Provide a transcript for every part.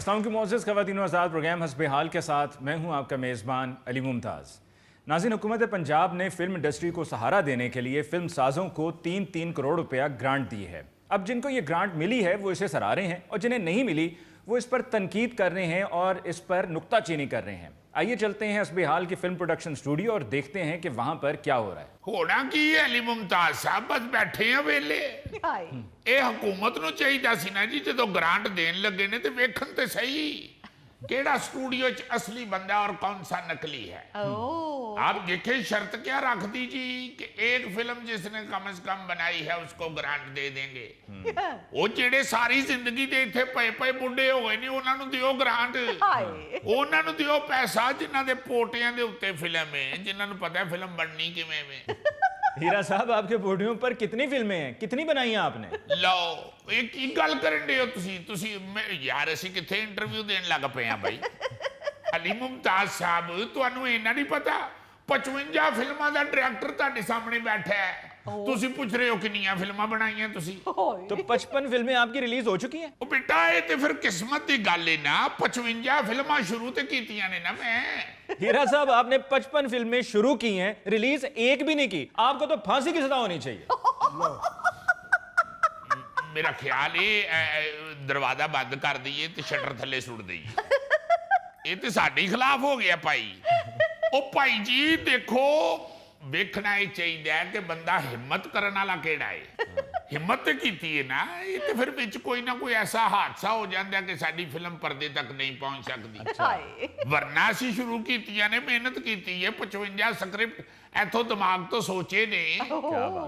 अस्सलाम वालेकुम मोअज़्ज़ज़ ख़वातीन व हज़रात, प्रोग्राम हस्बे हाल के साथ मैं हूं आपका मेज़बान अली मुमताज़। नाज़रीन, हुकूमत पंजाब ने फिल्म इंडस्ट्री को सहारा देने के लिए फिल्म साज़ों को 3-3 करोड़ रुपया ग्रांट दी है। अब जिनको ये ग्रांट मिली है वो इसे सराह रहे हैं और जिन्हें नहीं मिली वो इस पर तनकीद कर रहे हैं और इस पर नुक्ताचीनी कर रहे हैं। आइए चलते हैं हस्बे हाल की फिल्म प्रोडक्शन स्टूडियो और देखते हैं कि वहां पर क्या हो रहा है। होना की है अली मुमताज साहब, बस बैठे हैं वेले। ਇਹ ਹਕੂਮਤ ਨੂੰ ਚਾਹੀਦਾ ਸੀ ਨਾ ਜੀ, ਜਦੋਂ ਗ੍ਰਾਂਟ ਦੇਣ ਲੱਗੇ ਨੇ ਤੇ ਵੇਖਣ ਤੇ ਸਹੀ ਕਿਹੜਾ स्टूडियो च असली बंदा और कौन सा नकली है। आप देखे शर्त क्या रख दी जी कि एक फिल्म जिसने कम से कम बनाई है उसको ग्रांट दे देंगे। वो जेड़े सारी जिंदगी दे इत्थे पए पए बुढ़े हो गए ने उन्हां नूं दिओ ग्रांट, उन्हां नूं दिओ पैसा जिन्हां दे पोटियां दे उत्ते फिल्म है, जिन्हां नूं पता है फिल्म बननी किवें में। हीरा साहब, आपके पोडियम पर कितनी फिल्में हैं, कितनी बनाई हैं आपने? लो ਇਹ ਕੀ ਗੱਲ ਕਰਨ ਦੇ ਹੋ ਤੁਸੀਂ ਯਾਰ ਅਸੀਂ ਕਿੱਥੇ ਇੰਟਰਵਿਊ ਦੇਣ ਲੱਗ ਪਏ ਆ ਬਾਈ। ਅਲੀ ਮੁਮਤਾਜ਼ ਸਾਹਿਬ, ਤੁਹਾਨੂੰ ਇਹਨਾਂ ਨਹੀਂ ਪਤਾ 55 ਫਿਲਮਾਂ ਦਾ ਡਾਇਰੈਕਟਰ ਤੁਹਾਡੇ ਸਾਹਮਣੇ ਬੈਠਾ ਹੈ, ਤੁਸੀਂ ਪੁੱਛ ਰਹੇ ਹੋ ਕਿੰਨੀਆਂ ਫਿਲਮਾਂ ਬਣਾਈਆਂ ਤੁਸੀਂ। तो 55 फिल्में आपकी रिलीज हो चुकी हैं? ਉਹ ਬੇਟਾ ਇਹ ਤੇ ਫਿਰ ਕਿਸਮਤ ਦੀ ਗੱਲ ਹੈ ਨਾ, 55 ਫਿਲਮਾਂ ਸ਼ੁਰੂ ਤੇ ਕੀਤੀਆਂ ਨੇ ਨਾ ਮੈਂ। हीरा साहब, आपने 55 फिल्में शुरू की हैं, रिलीज एक भी नहीं की, आपको तो फांसी की सजा होनी चाहिए। मेरा ख्याल दरवाजा बंद कर दईए ते शटर थले सुट दईए, ये तो साडे खिलाफ हो गया भाई। ओ भाई जी देखो, वेखना ही चाहिए कि बंदा हिम्मत करने वाला केड़ा है। हिम्मत कीती है ना, ये तो फिर विच कोई ना कोई ऐसा हादसा हो जाता है कि साडी फिल्म पर्दे तक नहीं पहुंच सकती। वरना असीं शुरू कीतियां ने, मेहनत कीती है, 55 स्क्रिप्ट इथों दिमाग तो सोचे ने।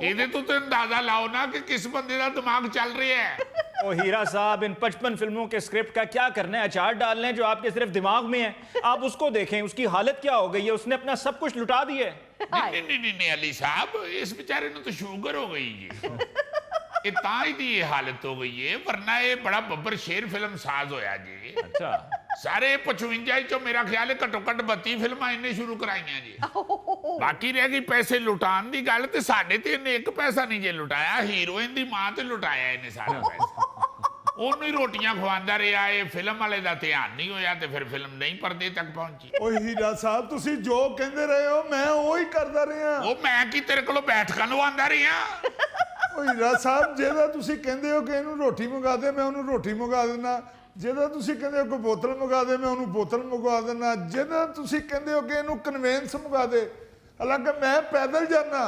ਇਹਦੇ ਤੋਂ ਤੇ अंदाजा लाओ ना कि किस बंदे का दिमाग चल रहा है। ओ हीरा साहब, इन 55 फिल्मों के स्क्रिप्ट का क्या करना है? अचार डालने जो आपके सिर्फ दिमाग में है, आप उसको देखें, उसकी हालत क्या हो गई है, उसने अपना सब कुछ लुटा दिया है। नहीं अली साहब, इस बेचारे ने तो शुगर हो गई जी, ये तां ही ये हालत हो गई है, वरना ये बड़ा बब्बर शेर फिल्म साज होया जी। अच्छा, सारे 55 चो मेरा ख्याल है घट्टो घट्ट 32 फिल्मां इन्हें शुरू कराइयां जी। बाकी रह गई पैसे लुटान दी गल, ते साडे ते इन्हें एक पैसा नहीं जे लुटाया, हीरोइन दी मां ते लुटाया इन्हें सारा पैसा। ਉਹਨੂੰ ਹੀ ਰੋਟੀਆਂ ਖਵਾਉਂਦਾ ਰਿਹਾ, ਇਹ ਫਿਲਮ ਵਾਲੇ ਦਾ ਧਿਆਨ ਨਹੀਂ ਹੋਇਆ ਤੇ ਫਿਰ ਫਿਲਮ ਨਹੀਂ ਪਰਦੇ ਤੱਕ ਪਹੁੰਚੀ। ਓਏ ਹੀਰਾ ਸਾਹਿਬ, ਤੁਸੀਂ ਜੋ ਕਹਿੰਦੇ ਰਹੇ ਹੋ ਮੈਂ ਉਹ ਹੀ ਕਰਦਾ ਰਿਹਾ। ਉਹ ਮੈਂ ਕੀ ਤੇਰੇ ਕੋਲੋਂ ਬੈਠਕਾਂ ਲਵਾਉਂਦਾ ਰਿਹਾ? ਓਏ ਹੀਰਾ ਸਾਹਿਬ, ਜਿਹਦਾ ਤੁਸੀਂ ਕਹਿੰਦੇ ਹੋ ਕਿ ਇਹਨੂੰ ਰੋਟੀ ਮੰਗਾ ਦੇ, ਮੈਂ ਉਹਨੂੰ ਰੋਟੀ ਮੰਗਾ ਦਿੰਦਾ। ਜਿਹਦਾ ਤੁਸੀਂ ਕਹਿੰਦੇ ਹੋ ਕੋਈ ਬੋਤਲ ਮੰਗਾ ਦੇ, ਮੈਂ ਉਹਨੂੰ ਬੋਤਲ ਮੰਗਵਾ ਦਿੰਦਾ। ਜਿਹਦਾ ਤੁਸੀਂ ਕਹਿੰਦੇ ਹੋ ਕਿ ਇਹਨੂੰ ਕਨਵੈਂਸ ਮੰਗਾ ਦੇ, ਹਾਲਾਂਕਿ ਮੈਂ ਪੈਦਲ ਜਾਣਾ,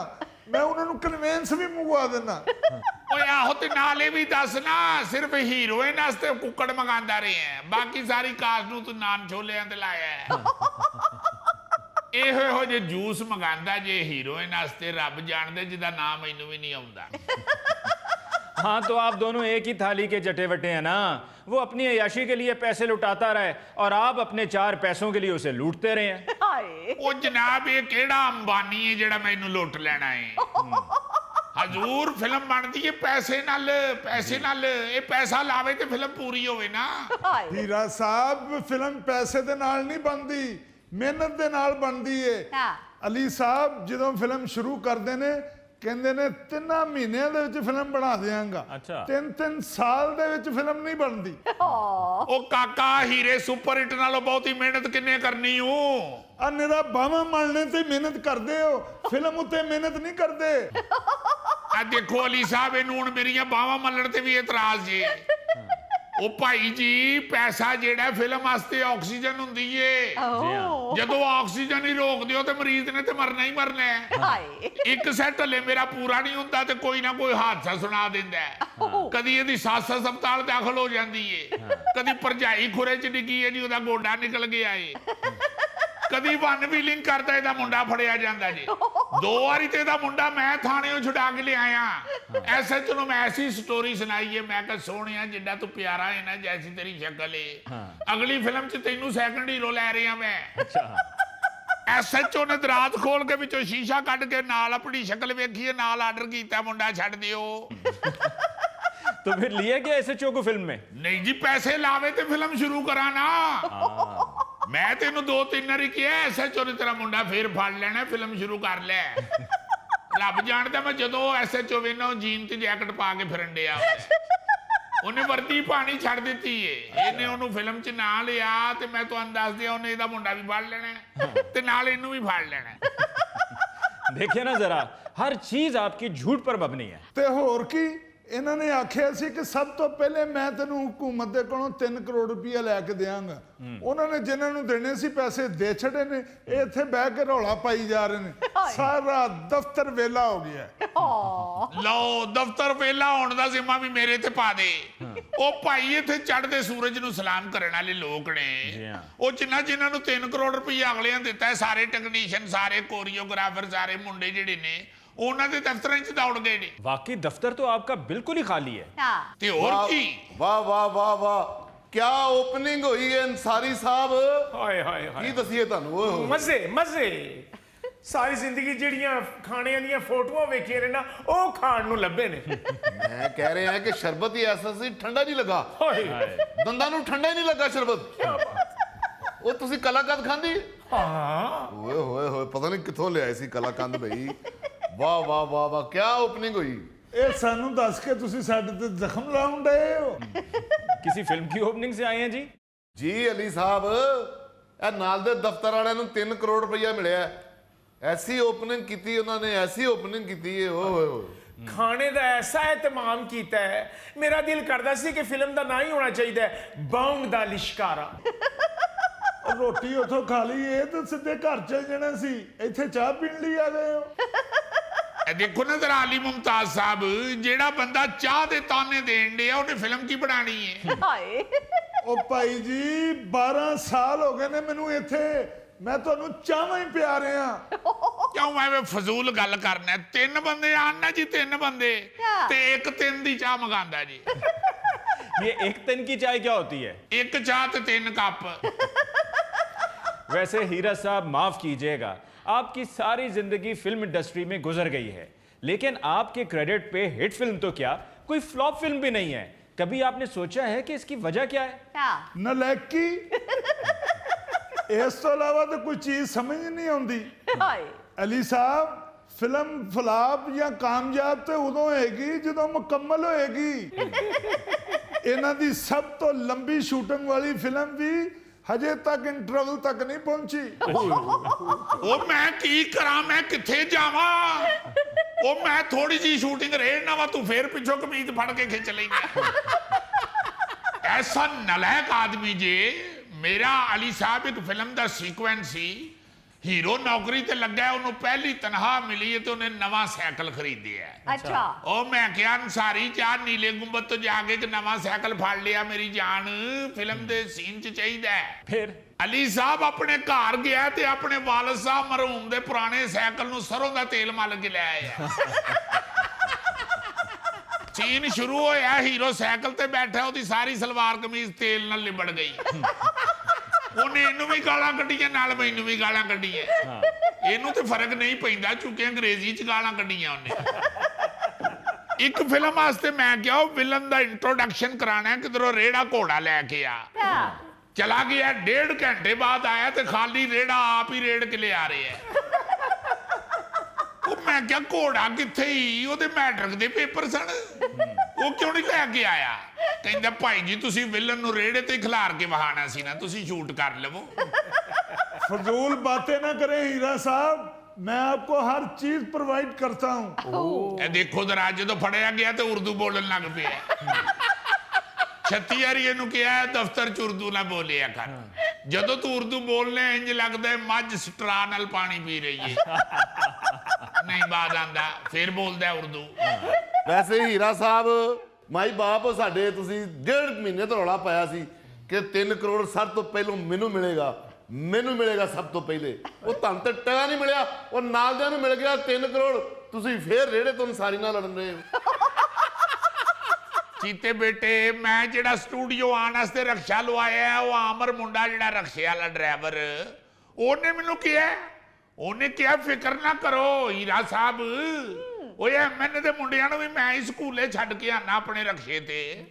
ਮੈਂ ਉਹਨਾਂ ਨੂੰ ਕਨਵੈਂਸ ਵੀ ਮੰਗਵਾ ਦਿੰਦਾ। ਓਏ ਆਹੋ, ਤੇ ਨਾਲੇ ਵੀ ਦੱਸ ਨਾ, ਸਿਰਫ ਹੀਰੋਇਨ ਵਾਸਤੇ ਕੁੱਕੜ ਮੰਗਾਉਂਦਾ ਰਿਹਾ, ਬਾਕੀ ਸਾਰੀ ਕਾਸਟ ਨੂੰ ਤੂੰ ਨਾਨ ਛੋਲਿਆਂ ਤੇ ਲਾਇਆ। ਇਹੋ ਜੇ ਜੂਸ ਮੰਗਾਉਂਦਾ ਜੇ ਹੀਰੋਇਨ ਵਾਸਤੇ, ਰੱਬ ਜਾਣਦੇ ਜਿਹਦਾ ਨਾਮ ਮੈਨੂੰ ਵੀ ਨਹੀਂ ਆਉਂਦਾ। हाँ, तो आप दोनों एक ही थाली के जटे वटे हैं ना। वो अपनी अयाशी के लिए पैसे लुटाता रहे और आप अपने 4 पैसों के लिए उसे लूटते रहे हैं। ਉਹ ਜਨਾਬ, ਇਹ ਕਿਹੜਾ ਅੰਬਾਨੀ ਹੈ ਜਿਹੜਾ ਮੈਨੂੰ ਲੁੱਟ ਲੈਣਾ ਹੈ? ਹਜ਼ੂਰ, ਫਿਲਮ ਬਣਦੀ ਹੈ ਪੈਸੇ ਨਾਲ, ਪੈਸੇ ਨਾਲ। ਇਹ ਪੈਸਾ ਲਾਵੇ ਤੇ ਫਿਲਮ ਪੂਰੀ ਹੋਵੇ ਨਾ। ਹੀਰਾ ਸਾਹਿਬ, ਫਿਲਮ ਪੈਸੇ ਦੇ ਨਾਲ ਨਹੀਂ ਬਣਦੀ, ਮਿਹਨਤ ਦੇ ਨਾਲ ਬਣਦੀ ਏ। ਅਲੀ ਸਾਹਿਬ ਜਦੋਂ ਫਿਲਮ ਸ਼ੁਰੂ ਕਰਦੇ ਨੇ ਕਹਿੰਦੇ ਨੇ 3 ਮਹੀਨਿਆਂ ਦੇ ਵਿੱਚ ਫਿਲਮ ਬਣਾ ਦਿਆਂਗਾ। ਅੱਛਾ। 3 ਸਾਲ ਦੇ ਵਿੱਚ ਫਿਲਮ ਨਹੀਂ ਬਣਦੀ। ਉਹ ਕਾਕਾ, ਹੀਰੇ ਸੁਪਰ ਹਿੱਟ ਨਾਲੋਂ ਬਹੁਤੀ ਮਿਹਨਤ ਕਿੰਨੇ ਕਰਨੀ ਹੋ? ਆ ਨਿਰਾ ਬਾਹਾਂ ਮਲਣੇ ਤੇ ਮਿਹਨਤ ਕਰਦੇ ਹੋ, ਫਿਲਮ ਉੱਤੇ ਮਿਹਨਤ ਨਹੀਂ ਕਰਦੇ। ਆ ਦੇਖੋ ਅਲੀ ਸਾਹਿਬ, ਇਹਨੂੰ ਹੁਣ ਮੇਰੀਆਂ ਬਾਹਾਂ ਮੱਲਣ ਤੇ ਵੀ ਇਤਰਾਜ਼ ਜੀ। ਉਹ ਭਾਈ ਜੀ, ਪੈਸਾ ਜਿਹੜਾ ਫਿਲਮ ਵਾਸਤੇ ਆਕਸੀਜਨ ਹੁੰਦੀ ਏ, ਜਦੋਂ ਆਕਸੀਜਨ ਹੀ ਰੋਕ ਦਿਓ ਤੇ ਮਰੀਜ਼ ਨੇ ਤੇ ਮਰਨਾ ਹੀ ਮਰਨਾ ਹੈ। ਇੱਕ ਸੈੱਟ ਹਲੇ ਮੇਰਾ ਪੂਰਾ ਨਹੀਂ ਹੁੰਦਾ ਤੇ ਕੋਈ ਨਾ ਕੋਈ ਹਾਦਸਾ ਸੁਣਾ ਦਿੰਦਾ ਹੈ। ਕਦੀ ਇਹਦੀ ਸੱਸ ਹਸਪਤਾਲ ਦਾਖਲ ਹੋ ਜਾਂਦੀ ਏ, ਕਦੀ ਭਰਜਾਈ ਖੁਰੇ ਚ ਡਿੱਗੀ ਹੈ ਜੀ, ਉਹਦਾ ਗੋਡਾ ਨਿਕਲ ਗਿਆ ਏ, ਕਦੀ ਵਨ ਵੀਲਿੰਗ ਕਰਦਾ ਇਹਦਾ ਮੁੰਡਾ ਫੜਿਆ ਜਾਂਦਾ ਜੀ। 2 ਵਾਰੀ ਤੇ ਇਹਦਾ ਮੁੰਡਾ ਮੈਂ ਥਾਣਿਓਂ ਛੁਡਾ ਕੇ ਲਿਆਇਆ। ਐਸਐਚ ਨੂੰ ਮੈਂ ਐਸੀ ਸਟੋਰੀ ਸੁਣਾਈ ਹੈ, ਮੈਂ ਕਿਹਾ ਸੋਹਣਿਆ ਜਿੱਡਾ ਤੂੰ ਪਿਆਰਾ ਹੈ ਨਾ, ਜੈਸੀ ਤੇਰੀ ਸ਼ਕਲ ਏ, ਅਗਲੀ ਫਿਲਮ 'ਚ ਤੈਨੂੰ ਸੈਕੰਡ ਹੀਰੋ ਲੈ ਰਿਹਾ ਮੈਂ। ਐਸਐਚਓ ਨੇ ਦਰਾਤ ਖੋਲ ਕੇ ਵਿੱਚੋਂ ਸ਼ੀਸ਼ਾ ਕੱਢ ਕੇ ਨਾਲ ਆਪਣੀ ਸ਼ਕਲ ਵੇਖੀਏ, ਨਾਲ ਆਰਡਰ ਕੀਤਾ ਮੁੰਡਾ ਛੱਡ ਦਿਓ। तो फिर लिए क्या एसएचओ को फिल्म में? नहीं जी, पैसे लावे तो फिल्म शुरू करा ना। मैं तेन 2-3 बारी किया, एसएचओ ने तेरा मुंडा फिर फड़ लेना, फिल्म शुरू कर ले। रब जानता, मैं जो एसएचओ वेना जीन ते जैकेट पा के फिरन दिया। ਉਹਨੇ ਵਰਦੀ ਪਾਣੀ ਛੱਡ ਦਿੱਤੀ ਏ ਇਹਨੇ ਉਹਨੂੰ ਫਿਲਮ 'ਚ ਨਾਂ ਲਿਆ ਤੇ ਮੈਂ ਤੁਹਾਨੂੰ ਦੱਸ ਦਿਆਂ ਉਹਨੇ ਇਹਦਾ ਮੁੰਡਾ ਵੀ ਫੜ ਲੈਣਾ ਹੈ ਤੇ ਨਾਲ ਇਹਨੂੰ ਵੀ ਫੜ ਲੈਣਾ ਹੈ। देखिए ना जरा, हर चीज आपकी झूठ पर मबनी है। ਤੇ ਹੋਰ ਕੀ ਇਹਨਾਂ ਨੇ ਆਖਿਆ ਸੀ ਕਿ ਸਭ ਤੋਂ ਪਹਿਲੇ ਮੈਂ ਤੈਨੂੰ ਹਕੂਮਤ ਦੇ ਕੋਲੋਂ 3 ਕਰੋੜ ਰੁਪਇਆ ਲੈ ਕੇ ਦਿਆਂਗਾ। ਉਹਨਾਂ ਨੇ ਜਿਨ੍ਹਾਂ ਨੂੰ ਦੇਣੇ ਸੀ ਪੈਸੇ ਦੇ ਛੜੇ ਨੇ, ਇਹ ਇੱਥੇ ਬਹਿ ਕੇ ਰੌਲਾ ਪਾਈ ਜਾ ਰਹੇ ਨੇ। ਸਾਰਾ ਦਫ਼ਤਰ ਵੇਲਾ ਹੋ ਗਿਆ। ਲਓ ਦਫ਼ਤਰ ਵੇਲਾ ਹੋਣ ਦਾ ਜ਼ਿੰਮਾ ਵੀ ਮੇਰੇ ਤੇ ਪਾ ਦੇ। ਉਹ ਭਾਈ ਇੱਥੇ ਚੜ੍ਹਦੇ ਸੂਰਜ ਨੂੰ ਸਲਾਮ ਕਰਨ ਵਾਲੇ ਲੋਕ ਨੇ, ਉਹ ਜਿਨ੍ਹਾਂ ਨੂੰ 3 ਕਰੋੜ ਰੁਪਇਆ ਅਗਲਿਆਂ ਦਿੱਤਾ, ਸਾਰੇ ਟੈਕਨੀਸ਼ੀਅਨ, ਸਾਰੇ ਕੋਰੀਓਗ੍ਰਾਫਰ, ਸਾਰੇ ਮੁੰਡੇ ਜਿਹੜੇ ਨੇ ਉਹਨਾਂ ਦੇ ਦਫ਼ਤਰਾਂ 'ਚ ਦੌੜ ਗਏ ਨੇ। वाकई दफ्तर तो आपका बिल्कुल ही खाली है। ਤੇ ਹੋਰ ਕੀ ਵਾਹ ਵਾਹ ਵਾਹ ਵਾਹ, क्या ओपनिंग हुई है अंसारी साहब। ਹਾਏ ਹਾਏ की ਹਾਏ दसीए ਤੁਹਾਨੂੰ ਓਏ ਹੋਏ। ਮਜ਼ੇ ਮਜ਼ੇ ਸਾਰੀ ਜ਼ਿੰਦਗੀ ਜਿਹੜੀਆਂ ਖਾਣਿਆਂ ਦੀਆਂ ਫੋਟੋਆਂ ਵੇਖੀਆਂ ਨੇ ਨਾ ਉਹ ਖਾਣ ਨੂੰ ਲੱਭੇ ਨੇ। मैं कह रहे हैं कि शरबत ही ऐसा सी ठंडा नहीं लगा, ਹਾਏ ਦੰਦਾਂ ਨੂੰ ਠੰਡਾ ਹੀ ਨਹੀਂ ਲੱਗਾ ਸ਼ਰਬਤ। ਉਹ ਤੁਸੀਂ ਕਲਾਕੰਦ ਖਾਂਦੀ? ਹਾਂ ਓਏ ਹੋਏ ਹੋਏ, ਪਤਾ ਨਹੀਂ ਕਿੱਥੋਂ ਲਿਆਏ ਸੀ ਕਲਾਕੰਦ ਬਈ। ਵਾਹ ਵਾਹ ਵਾਹ ਵਾਹ, ਕੀ ਓਪਨਿੰਗ ਹੋਈ। ਇਹ ਸਾਨੂੰ ਦੱਸ ਕੇ ਤੁਸੀਂ ਸਾਡੇ ਤੇ ਜ਼ਖਮ ਲਾਉਣ ਡਏ ਹੋ। किसी फिल्म की ओपनिंग से आए हैं जी? ਜੀ ਅਲੀ ਸਾਹਿਬ, ਇਹ ਨਾਲ ਦੇ ਦਫ਼ਤਰ ਵਾਲਿਆਂ ਨੂੰ 3 ਕਰੋੜ ਰੁਪਈਆ ਮਿਲਿਆ। ਐਸੀ ਓਪਨਿੰਗ ਕੀਤੀ ਉਹਨਾਂ ਨੇ, ਐਸੀ ਓਪਨਿੰਗ ਕੀਤੀ ਏ। ਓਏ ਹੋਏ ਹੋਏ, ਖਾਣੇ ਦਾ ਐਸਾ ਇਤਮਾਮ ਕੀਤਾ ਹੈ, ਮੇਰਾ ਦਿਲ ਕਰਦਾ ਸੀ ਕਿ ਫਿਲਮ ਦਾ ਨਾਂ ਹੀ ਹੋਣਾ ਚਾਹੀਦਾ ਹੈ ਬੌਂਗ ਦਾ ਲਿਸ਼ਕਾਰਾ। ਰੋਟੀ ਉਥੋਂ ਖਾ ਲਈ, ਇਹ ਤਾਂ ਸਿੱਧੇ ਘਰ ਚਲ ਜਾਣਾ ਸੀ, ਇੱਥੇ ਚਾਹ ਪੀਣ ਲਈ ਆ ਗਏ ਹੋ। ਇਹ ਦੇਖੋ ਨਾ ਜ਼ਰਾ ਅਲੀ ਮੁਮਤਾਜ਼ ਸਾਹਿਬ, ਜਿਹੜਾ ਬੰਦਾ ਚਾਹ ਦੇ ਤਾਨੇ ਦੇਣ ਡਿਆ ਉਹਨੇ ਫਿਲਮ ਕੀ ਬਣਾਣੀ ਹੈ। ਹਾਏ ਉਹ ਭਾਈ ਜੀ 12 ਸਾਲ ਹੋ ਗਏ ਨੇ ਮੈਨੂੰ ਇੱਥੇ, ਮੈਂ ਤੁਹਾਨੂੰ ਚਾਹਾਂ ਹੀ ਪਿਆ ਰਿਹਾ। ਕਿਉਂ ਐਵੇਂ ਫਜ਼ੂਲ ਗੱਲ ਕਰਨਾ ਹੈ? 3 ਬੰਦੇ ਆਣ ਨਾ ਜੀ, 3 ਬੰਦੇ ਤੇ ਇੱਕ 3 ਦੀ ਚਾਹ ਮੰਗਾਉਂਦਾ ਜੀ। ये एक दिन की चाय क्या होती है? ਇੱਕ ਚਾਹ ਤੇ 3 ਕੱਪ। वैसे हीरा साहब माफ कीजिएगा, आपकी सारी जिंदगी फिल्म इंडस्ट्री में गुजर गई है, लेकिन आपके क्रेडिट पे हिट फिल्म तो क्या, कोई फ्लॉप फिल्म भी नहीं है। कभी आपने सोचा है कि इसकी वजह क्या है? ਨਲਾਇਕੀ ਇਸ ਤੋਂ ਇਲਾਵਾ ਤਾਂ ਕੋਈ ਚੀਜ਼ ਸਮਝ ਨਹੀਂ ਆਉਂਦੀ। ਹਾਏ ਅਲੀ ਸਾਹਿਬ, ਫਿਲਮ ਫਲਾਪ ਜਾਂ ਕਾਮਯਾਬ ਤੇ ਉਦੋਂ ਹੋਏਗੀ ਜਦੋਂ ਮੁਕੰਮਲ ਹੋਏਗੀ। ਇਹਨਾਂ ਦੀ ਸਭ ਤੋਂ ਲੰਬੀ ਸ਼ੂਟਿੰਗ ਵਾਲੀ ਫਿਲਮ ਵੀ ਹਜੇ ਤੱਕ ਇੰਟਰਵਲ ਤੱਕ ਨਹੀਂ ਪਹੁੰਚੀ। ਉਹ ਮੈਂ ਕੀ ਕਰਾਂ, ਮੈਂ ਕਿੱਥੇ ਜਾਵਾਂ? ਉਹ ਮੈਂ ਥੋੜੀ ਜੀ ਸ਼ੂਟਿੰਗ ਰਹਿਣਾ ਵਾ, ਤੂੰ ਫੇਰ ਪਿੱਛੋਂ ਕਮੀਜ਼ ਫੜ ਕੇ ਖਿੱਚ ਲੈਂਦਾ। ਐਸਾ ਨਲਾਇਕ ਆਦਮੀ ਜੇ। ਮੇਰਾ ਅਲੀ ਸਾਹਿਬ ਇੱਕ ਫਿਲਮ ਦਾ ਸੀਕੁਐਂਸ ਸੀ, ਹੀਰੋ ਨੌਕਰੀ ਤੇ ਲੱਗਾ, ਉਹਨੂੰ ਪਹਿਲੀ ਤਨਖਾਹ ਮਿਲੀ ਹੈ ਤੇ ਉਹਨੇ ਨਵਾਂ ਸਾਈਕਲ ਖਰੀਦਿਆ। ਅੱਛਾ ਉਹ ਮੈਂ ਕਿਹਾ ਅਨਸਾਰੀ ਚਾਹ ਨੀਲੇ ਗੁੰਬਦ ਤੋਂ ਜਾ ਕੇ ਇੱਕ ਨਵਾਂ ਸਾਈਕਲ ਫੜ ਲਿਆ, ਮੇਰੀ ਜਾਨ ਫਿਲਮ ਦੇ ਸੀਨ 'ਚ ਚਾਹੀਦਾ ਹੈ। फिर ਅਲੀ ਸਾਹਿਬ ਆਪਣੇ ਘਰ ਗਿਆ ਤੇ ਆਪਣੇ ਵਾਲਿਦ ਸਾਹਿਬ ਮਰਹੂਮ ਦੇ ਪੁਰਾਣੇ ਸਾਈਕਲ ਨੂੰ ਸਰੋਂ ਦਾ ਤੇਲ ਮਲ ਕੇ ਲੈ ਆਇਆ। ਸੀਨ ਸ਼ੁਰੂ ਹੋਇਆ, ਹੀਰੋ ਸਾਈਕਲ ਤੇ ਬੈਠਾ, ਉਹਦੀ ਸਾਰੀ ਸਲਵਾਰ ਕਮੀਜ਼ ਤੇਲ ਨਾਲ ਲਿਬੜ ਗਈ। ਉਹਨੇ ਇਹਨੂੰ ਵੀ ਗਾਲਾਂ ਕੱਢੀਆਂ, ਨਾਲ ਮੈਨੂੰ ਵੀ ਗਾਲਾਂ ਕੱਢੀਆਂ। ਇਹਨੂੰ ਤੇ ਫਰਕ ਨਹੀਂ ਪੈਂਦਾ ਕਿਉਂਕਿ ਅੰਗਰੇਜ਼ੀ 'ਚ ਗਾਲਾਂ ਕੱਢੀਆਂ ਉਹਨੇ। ਇੱਕ ਫਿਲਮ ਵਾਸਤੇ ਮੈਂ ਕਿਹਾ ਉਹ ਵਿਲਨ ਦਾ ਇੰਟਰੋਡਕਸ਼ਨ ਕਰਾਣਾ, ਕਿਧਰੋਂ ਰੇੜਾ ਘੋੜਾ ਲੈ ਕੇ ਆ। ਚਲਾ ਗਿਆ, 1.5 ਘੰਟੇ ਬਾਅਦ ਆਇਆ ਤੇ ਖਾਲੀ ਰੇੜਾ ਆਪ ਹੀ ਰੇੜ ਕੇ ਲਿਆ ਰਿਹਾ। ਉਹ ਮੈਂ ਕਿਹਾ ਘੋੜਾ ਕਿੱਥੇ ਹੀ, ਉਹਦੇ ਮੈਟ੍ਰਿਕ ਦੇ ਪੇਪਰ ਸਨ, ਉਹ ਕਿਉਂ ਨਹੀਂ ਲੈ ਕੇ ਆਇਆ? ਕਹਿੰਦਾ ਭਾਈ ਜੀ ਤੁਸੀਂ ਵਿਲਨ ਨੂੰ ਰੇੜੇ ਤੇ ਖਿਲਾਰ ਕੇ ਵਹਾਣਾ ਸੀ ਨਾ, ਤੁਸੀਂ ਸ਼ੂਟ ਕਰ ਲਵੋ। फजूल बातें ना करें हीरा साहब, मैं आपको हर चीज प्रोवाइड करता हूँ। ਇਹ ਦੇਖੋ ਜਰਾ, ਜਦੋਂ ਫੜਿਆ ਗਿਆ ਤੇ ਉਰਦੂ ਬੋਲਣ ਲੱਗ ਪਿਆ। 36 ਵਾਰੀ ਇਹਨੂੰ ਕਿਹਾ ਦਫ਼ਤਰ 'ਚ ਉਰਦੂ ਨਾ ਬੋਲਿਆ ਕਰ। ਜਦੋਂ ਤੂੰ ਉਰਦੂ ਬੋਲਨੇ ਇੰਜ ਲੱਗਦਾ ਹੈ ਮੱਝ ਸਟਰਾ ਨਾਲ ਪਾਣੀ ਪੀ ਰਹੀ ਹੈ। ਨਹੀਂ ਬਾਦ ਆਂਦਾ, ਫਿਰ ਬੋਲਦਾ ਉਰਦੂ। ਵੈਸੇ ਹੀਰਾ ਸਾਹਿਬ, ਮਾਈ ਬਾਪ ਸਾਡੇ, ਤੁਸੀਂ 1.5 ਮਹੀਨੇ ਤੋਂ ਰੌਲਾ ਪਾਇਆ ਸੀ ਕਿ 3 ਕਰੋੜ ਸਭ ਤੋਂ ਪਹਿਲਾਂ ਮੈਨੂੰ ਮਿਲੇਗਾ, ਮੈਨੂੰ ਮਿਲੇਗਾ ਸਭ ਤੋਂ ਪਹਿਲੇ। ਉਹ ਤੁਹਾਨੂੰ ਤੇ ਟਕਾ ਨਹੀਂ ਮਿਲਿਆ, ਉਹ ਨਾਲਦਿਆਂ ਨੂੰ ਮਿਲ ਗਿਆ 3 ਕਰੋੜ। ਤੁਸੀਂ ਫੇਰ ਰੇੜੇ ਤੋਂ ਅੰਸਾਰੀ ਨਾਲ ਲੜਨ ਰਹੇ ਹੋ। ਚੀਤੇ ਬੇਟੇ, ਮੈਂ ਜਿਹੜਾ ਸਟੂਡੀਓ ਆਉਣ ਵਾਸਤੇ ਰਕਸ਼ਾ ਲਵਾਇਆ, ਉਹ ਆਮਰ ਮੁੰਡਾ ਜਿਹੜਾ ਰਕਸ਼ੇ ਵਾਲਾ ਡਰਾਈਵਰ, ਉਹਨੇ ਮੈਨੂੰ ਕਿਹਾ, ਉਹਨੇ ਕਿਹਾ ਫਿਕਰ ਨਾ ਕਰੋ ਹੀਰਾ ਸਾਹਿਬ, ਓਏ ਮੈਨੇ ਦੇ ਮੁੰਡਿਆਂ ਨੂੰ ਵੀ ਮੈਂ ਹੀ ਸਕੂਲੇ ਛੱਡ ਕੇ ਆਣਾ ਆਪਣੇ ਰਕਸ਼ੇ ਤੇ।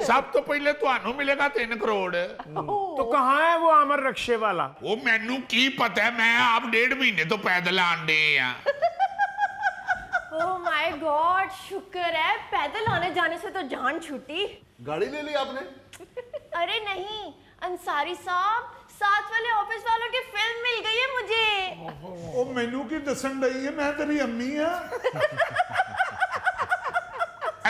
ਸਭ ਤੋਂ ਪਹਿਲੇ ਤੁਹਾਨੂੰ ਮਿਲੇਗਾ 3 ਕਰੋੜ। तो कहाँ है वो अमर रक्षे वाला? ਉਹ ਮੈਨੂੰ ਕੀ ਪਤਾ, ਮੈਂ ਆਪ 1.5 ਮਹੀਨੇ ਤੋਂ ਪੈਦਲ ਆਂਡੇ ਆ। ओह माय गॉड, शुक्र है पैदल आने जाने से तो जान छूटी। गाड़ी ले ली आपने? अरे नहीं अंसारी साहब, साथ वाले ऑफिस वालों की फिल्म मिल गई है मुझे। ਉਹ ਮੈਨੂੰ ਕੀ ਦੱਸਣ ਡਈ ਹੈ? ਮੈਂ ਤੇਰੀ ਅੰਮੀ ਆ।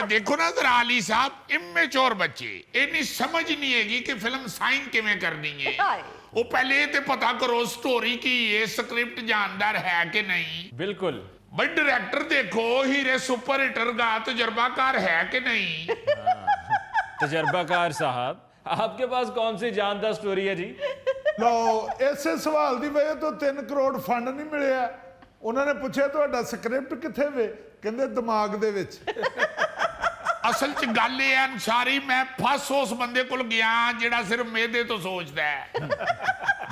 देखो ना जरा अली साहब, इमेच्योर बच्चे इन्नी समझ नहीं हैगी कि फिल्म साइन किवें करनी है। हाय। वो पहले ये ते पता करो स्टोरी की ये स्क्रिप्ट जानदार है कि नहीं। बिल्कुल। भाई डायरेक्टर देखो हीरे सुपर हिटर का तजर्बाकार है कि नहीं। तजर्बाकार साहब, आपके पास कौन सी जानदार स्टोरी है जी? ਲਓ ਇਸੇ ਸਵਾਲ ਦੀ ਵਜ੍ਹਾ ਤੋਂ 3 ਕਰੋੜ ਫੰਡ ਨਹੀਂ ਮਿਲਿਆ। ਉਹਨਾਂ ਨੇ ਪੁੱਛਿਆ ਤੁਹਾਡਾ ਸਕ੍ਰਿਪਟ ਕਿੱਥੇ ਵੇ? ਕਹਿੰਦੇ ਦਿਮਾਗ ਦੇ ਵਿੱਚ। असल च गल ये अंसारी, मैं फस उस बंदे कोल गया जेड़ा सिर्फ मेदे तो सोचता है।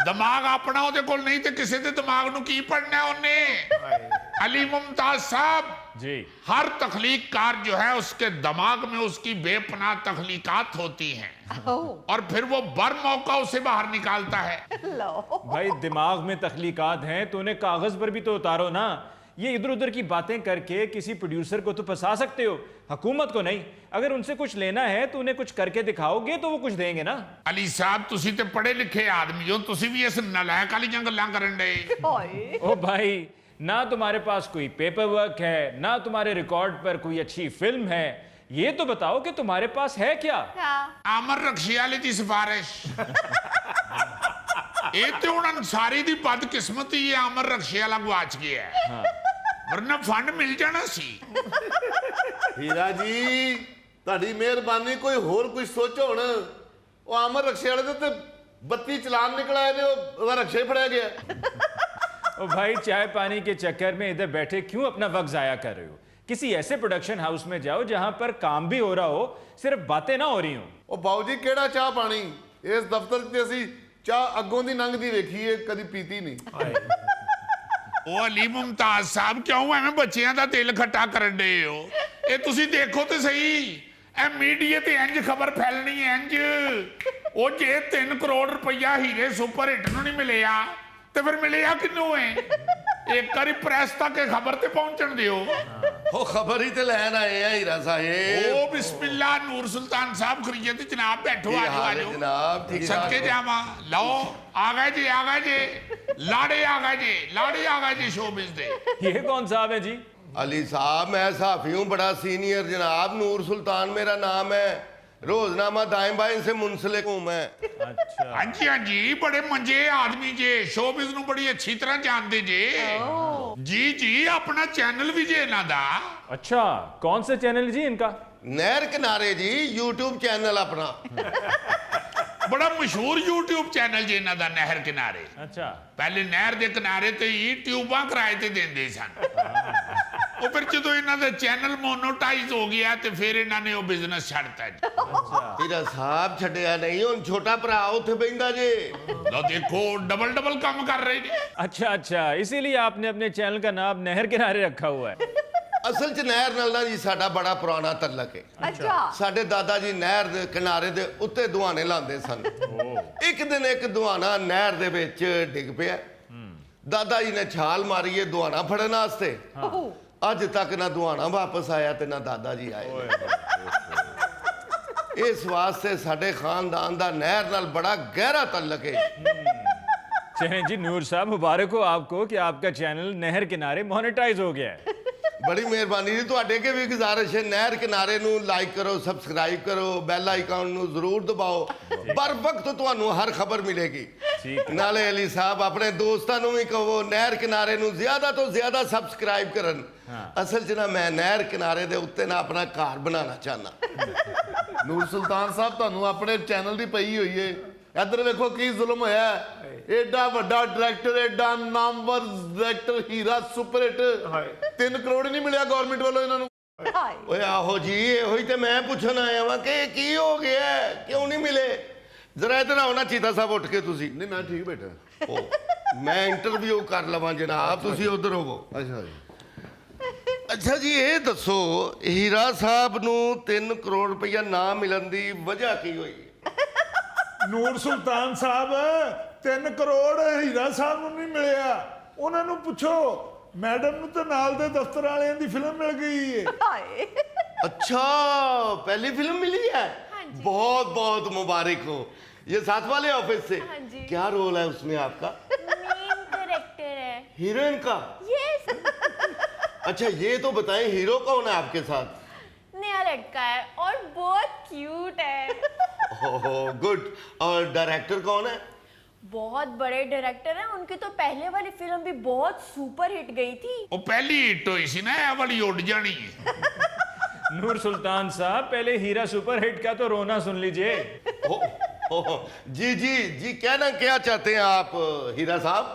दिमाग अपना ओदे कोल नहीं ते किसी दे दिमाग नू की पढ़ना है उन्हें। अली मुमताज साहब जी। हर तख्लीककार जो है उसके दिमाग में उसकी बेपनाह तख्लीकात होती हैं और फिर वो बर मौका उसे बाहर निकालता है। लो। भाई दिमाग में तख्लीकात हैं तो उन्हें कागज पर भी तो उतारो ना। ये इधर उधर की बातें करके किसी प्रोड्यूसर को तो फंसा सकते हो, हुकूमत को नहीं। अगर उनसे कुछ लेना है तो उन्हें कुछ करके दिखाओगे तो वो कुछ देंगे ना। अली साहब तुसी ते पढ़े लिखे आदमी हो, तुसी भी इस नलायक वाली गल्लां करन डे। हाय। ओ भाई, ना तुम्हारे पास कोई पेपर वर्क है, ना तुम्हारे रिकॉर्ड पर कोई अच्छी फिल्म है। ये तो बताओ कि तुम्हारे पास है क्या? क्या? आमर रक्षी वाले दी सिफारिश। ये तो हुण अंसारी दी बदकिस्मती है, आमर रक्षी वाला गवाच गया है। वरना फंड मिल जाना सी। ਹੀਰਾ ਜੀ ਤੁਹਾਡੀ ਮਿਹਰਬਾਨੀ, ਕੋਈ ਹੋਰ ਕੁਝ ਸੋਚੋ ਹੁਣ। ਉਹ ਅਮਰ ਰਕਸ਼ੇ ਵਾਲੇ ਦੇ ਤੇ 32 ਚਲਾਨ ਨਿਕਲ ਆਏ ਨੇ, ਉਹਦਾ ਰਕਸ਼ਾ ਹੀ ਫੜਿਆ ਗਿਆ। ओ भाई, चाय पानी के चक्कर में इधर बैठे क्यों अपना वक्त जाया कर रहे हो? किसी ऐसे प्रोडक्शन हाउस में जाओ जहां पर काम भी हो रहा हो, सिर्फ बातें ना हो रही हो। ਉਹ ਬਾਊ ਜੀ ਕਿਹੜਾ ਚਾਹ ਪਾਣੀ? ਇਸ ਦਫ਼ਤਰ 'ਚ ਅਸੀਂ ਚਾਹ ਅੱਗੋਂ ਦੀ ਲੰਘਦੀ ਵੇਖੀ ਏ, ਕਦੀ ਪੀਤੀ ਨਹੀਂ। ਉਹ ਅਲੀ ਮੁਮਤਾਜ਼ ਸਾਹਿਬ ਕਿਉਂ ਐਵੇਂ ਬੱਚਿਆਂ ਦਾ ਦਿਲ ਖੱਟਾ ਕਰਨ ਦੇ ਹੋ? ਇਹ ਤੁਸੀਂ ਦੇਖੋ ਤੇ ਸਹੀ, ਇਹ ਮੀਡੀਆ ਤੇ ਇੰਜ ਖਬਰ ਫੈਲਣੀ ਹੈ ਇੰਜ। ਉਹ ਜੇ 3 ਕਰੋੜ ਰੁਪਈਆ ਹੀਰੇ ਸੁਪਰ ਹਿੱਟ ਨੂੰ ਨਹੀਂ ਮਿਲਿਆ ਤੇ ਫਿਰ ਮਿਲਿਆ ਕਿਹਨੂੰ ਹੈ? ਇੱਕ ਵਾਰੀ ਪ੍ਰੈਸ ਤੱਕ ਇਹ ਖਬਰ ਤੇ ਪਹੁੰਚਣ ਦਿਓ। ਉਹ ਖਬਰ ਹੀ ਤੇ ਲੈਣ ਆਏ ਆ ਹੀਰਾ ਸਾਹਿਬ। ਉਹ ਬਿਸਮਿल्ला ਨੂਰ ਸੁਲਤਾਨ ਸਾਹਿਬ ਖਰੀਏ ਤੇ ਜਨਾਬ ਬੈਠੋ, ਕੀ ਆਜੋ ਹਾਲ ਹੈ ਆਜੋ। ਜਨਾਬ? ਠੀਕ ਠਾਕ ਸਦਕੇ ਹੋ? ਜਾਵਾਂ। ਲਓ ਆ ਗਏ ਜੀ, ਆ ਗਏ ਜੀ, ਲਾੜੇ ਆ ਗਏ ਜੀ, ਲਾੜੇ ਆ ਗਏ ਜੀ ਸ਼ੋਬਿਜ਼ ਦੇ। ये कौन साहब है जी? अली साहब मैं साफी हूँ, बड़ा सीनियर जनाब, नूर सुल्तान मेरा नाम है, रोजनामा दाएं बाएं से मुंसलिक हूँ मैं। अच्छा। हाँ जी हाँ जी, बड़े मंजे आदमी जे, शोबिज नू बड़ी अच्छी तरह जानते जे। जी जी, अपना चैनल भी जे इन्हां दा। अच्छा, कौन सा चैनल जी इनका? नहर किनारे जी, यूट्यूब चैनल अपना। बड़ा मशहूर यूट्यूब चैनल जे इन्हां दा, नहर किनारे। अच्छा। पहले नहर दे किनारे ते ही ट्यूबां किराए ते देंदे सन। ਉਹ ਫਿਰ ਜਦੋਂ ਇਹਨਾਂ ਦਾ ਚੈਨਲ ਮੋਨੋਟਾਈਜ਼ ਹੋ ਗਿਆ ਤੇ ਫਿਰ ਇਹਨਾਂ ਨੇ ਉਹ ਬਿਜ਼ਨਸ ਛੱਡਤਾ ਜੀ। हीरा साहब छड़िया नहीं, हुण छोटा भरा उत्थे बहिंदा जे। ਲੋ ਦੇਖੋ डबल ਕੰਮ ਕਰ ਰਹੇ ਨੇ। अच्छा अच्छा, इसीलिए आपने अपने चैनल का नाम नहर किनारे रखा हुआ है। असल च नहर नाल ना जी साडा बड़ा पुराना तल्लक है। अच्छा। ਸਾਡੇ ਦਾਦਾ ਜੀ ਨਹਿਰ ਦੇ ਕਿਨਾਰੇ ਦੇ ਉੱਤੇ ਦੁਆਨੇ ਲਾਉਂਦੇ ਸਨ। ਇੱਕ ਦਿਨ ਇੱਕ ਦੁਆਨਾ ਨਹਿਰ ਦੇ ਵਿੱਚ ਡਿੱਗ ਪਿਆ। ਦਾਦਾ ਜੀ ਨੇ ਛਾਲ ਮਾਰੀ ਹੈ ਦੁਆਨਾ ਫੜਨ ਵਾਸਤੇ। ਅੱਜ ਤੱਕ ਨਾ ਦੁਆਨਾ ਵਾਪਸ ਆਇਆ ਤੇ ਨਾ ਦਾਦਾ ਜੀ ਆਏ। ਇਸ ਵਾਸਤੇ ਸਾਡੇ ਖਾਨਦਾਨ ਦਾ ਨਹਿਰ ਨਾਲ ਬੜਾ ਗਹਿਰਾ ਤल्लक है। चलें जी, नूर साहब मुबारक हो आपको कि आपका चैनल नहर किनारे मोनेटाइज हो गया है। ਬੜੀ ਮਿਹਰਬਾਨੀ ਜੀ ਤੁਹਾਡੇ ਅੱਗੇ ਵੀ ਗੁਜ਼ਾਰਿਸ਼ ਹੈ, ਨਹਿਰ ਕਿਨਾਰੇ ਨੂੰ ਲਾਈਕ ਕਰੋ, ਸਬਸਕ੍ਰਾਈਬ ਕਰੋ, ਬੈਲ ਆਈਕਨ ਨੂੰ ਜ਼ਰੂਰ ਦਬਾਓ। बर वक्त ਤੁਹਾਨੂੰ ਹਰ ਖਬਰ ਮਿਲੇਗੀ। ਨਾਲੇ ਅਲੀ ਸਾਹਿਬ ਆਪਣੇ ਦੋਸਤਾਂ ਨੂੰ ਵੀ ਕਹੋ ਨਹਿਰ ਕਿਨਾਰੇ ਨੂੰ ਜ਼ਿਆਦਾ ਤੋਂ ਜ਼ਿਆਦਾ ਸਬਸਕ੍ਰਾਈਬ ਕਰਨ। ਅਸਲ 'ਚ ਨਾ ਮੈਂ ਨਹਿਰ ਕਿਨਾਰੇ ਦੇ ਉੱਤੇ ਨਾ ਆਪਣਾ ਘਰ ਬਣਾਉਣਾ ਚਾਹੁੰਦਾ। ਨੂਰ ਸੁਲਤਾਨ ਸਾਹਿਬ ਤੁਹਾਨੂੰ ਆਪਣੇ ਚੈਨਲ ਦੀ ਪਈ ਹੋਈ ਏ। ਇੱਧਰ ਵੇਖੋ ਕੀ ਜ਼ੁਲਮ ਹੋਇਆ। ਐਡਾ ਵੱਡਾ ਡਾਇਰੈਕਟਰ, ਐਡਾ ਨਾਮਵਰ ਡਾਇਰੈਕਟਰ, ਹੀਰਾ ਸੁਪਰ ਹਿੱਟ, 3 ਕਰੋੜ ਨਹੀਂ ਮਿਲਿਆ ਗਵਰਨਮੈਂਟ ਵੱਲੋਂ ਇਹਨਾਂ ਨੂੰ। ਹਾਏ। ਓਏ ਆਹੋ ਜੀ, ਇਹੋ ਹੀ ਤੇ ਮੈਂ ਪੁੱਛਣ ਆਇਆ ਵਾਂ ਕਿ ਕੀ ਹੋ ਗਿਆ, ਕਿਉਂ ਨਹੀਂ ਮਿਲੇ? ਜ਼ਰਾ ਇੱਧਰ ਆਓ ਨਾ ਚੀਤਾ ਸਾਹਿਬ, ਉੱਠ ਕੇ ਤੁਸੀਂ। ਨਹੀਂ ਮੈਂ ਠੀਕ ਬੈਠਾ। ਉਹ ਮੈਂ ਇੰਟਰਵਿਊ ਕਰ ਲਵਾਂ ਜਨਾਬ, ਤੁਸੀਂ ਉਧਰ ਹੋਵੋ। ਅੱਛਾ ਜੀ। ਅੱਛਾ ਜੀ, ਇਹ ਦੱਸੋ ਹੀਰਾ ਸਾਹਿਬ ਨੂੰ 3 ਕਰੋੜ ਰੁਪਇਆ ਨਾ ਮਿਲਣ ਦੀ ਵਜ੍ਹਾ ਕੀ ਹੋਈ? ਨੂਰ ਸੁਲਤਾਨ ਸਾਹਿਬ 3 ਕਰੋੜ ਹੀਰਾ ਸਾਹਿਬ ਨੂੰ ਨਹੀਂ ਮਿਲਿਆ। ਉਹਨਾਂ ਨੂੰ ਪੁੱਛੋ, ਮੈਡਮ ਨੂੰ ਤਾਂ ਨਾਲ ਦੇ ਦਫ਼ਤਰ ਵਾਲਿਆਂ ਦੀ ਫਿਲਮ ਮਿਲ ਗਈ ਹੈ। ਹਾਏ। ਅੱਛਾ, ਪਹਿਲੀ ਫਿਲਮ ਮਿਲੀ ਹੈ। बहुत बहुत मुबारक हो। ये साथ वाले ऑफिस से? हाँ जी। क्या रोल है उसमें आपका? मेन कैरेक्टर है। हीरोइन का? यस। अच्छा ये तो बताएं, हीरो कौन है आपके साथ? नया लड़का है और बहुत क्यूट है। Oh good. और डायरेक्टर कौन है? बहुत बड़े डायरेक्टर हैं, उनकी तो पहले वाली फिल्म भी बहुत सुपर हिट गई थी। ਉਹ ਪਹਿਲੀ ਹਿੱਟ ਹੋਈ ਸੀ ਨਾ, ਇਹ ਵਾਲੀ ਉੱਡ ਜਾਣੀ ਹੈ। नूर सुल्तान साहब, पहले हीरा सुपर हिट का तो रोना सुन लीजिए। जी जी जी, कहना क्या चाहते हैं आप हीरा साहब?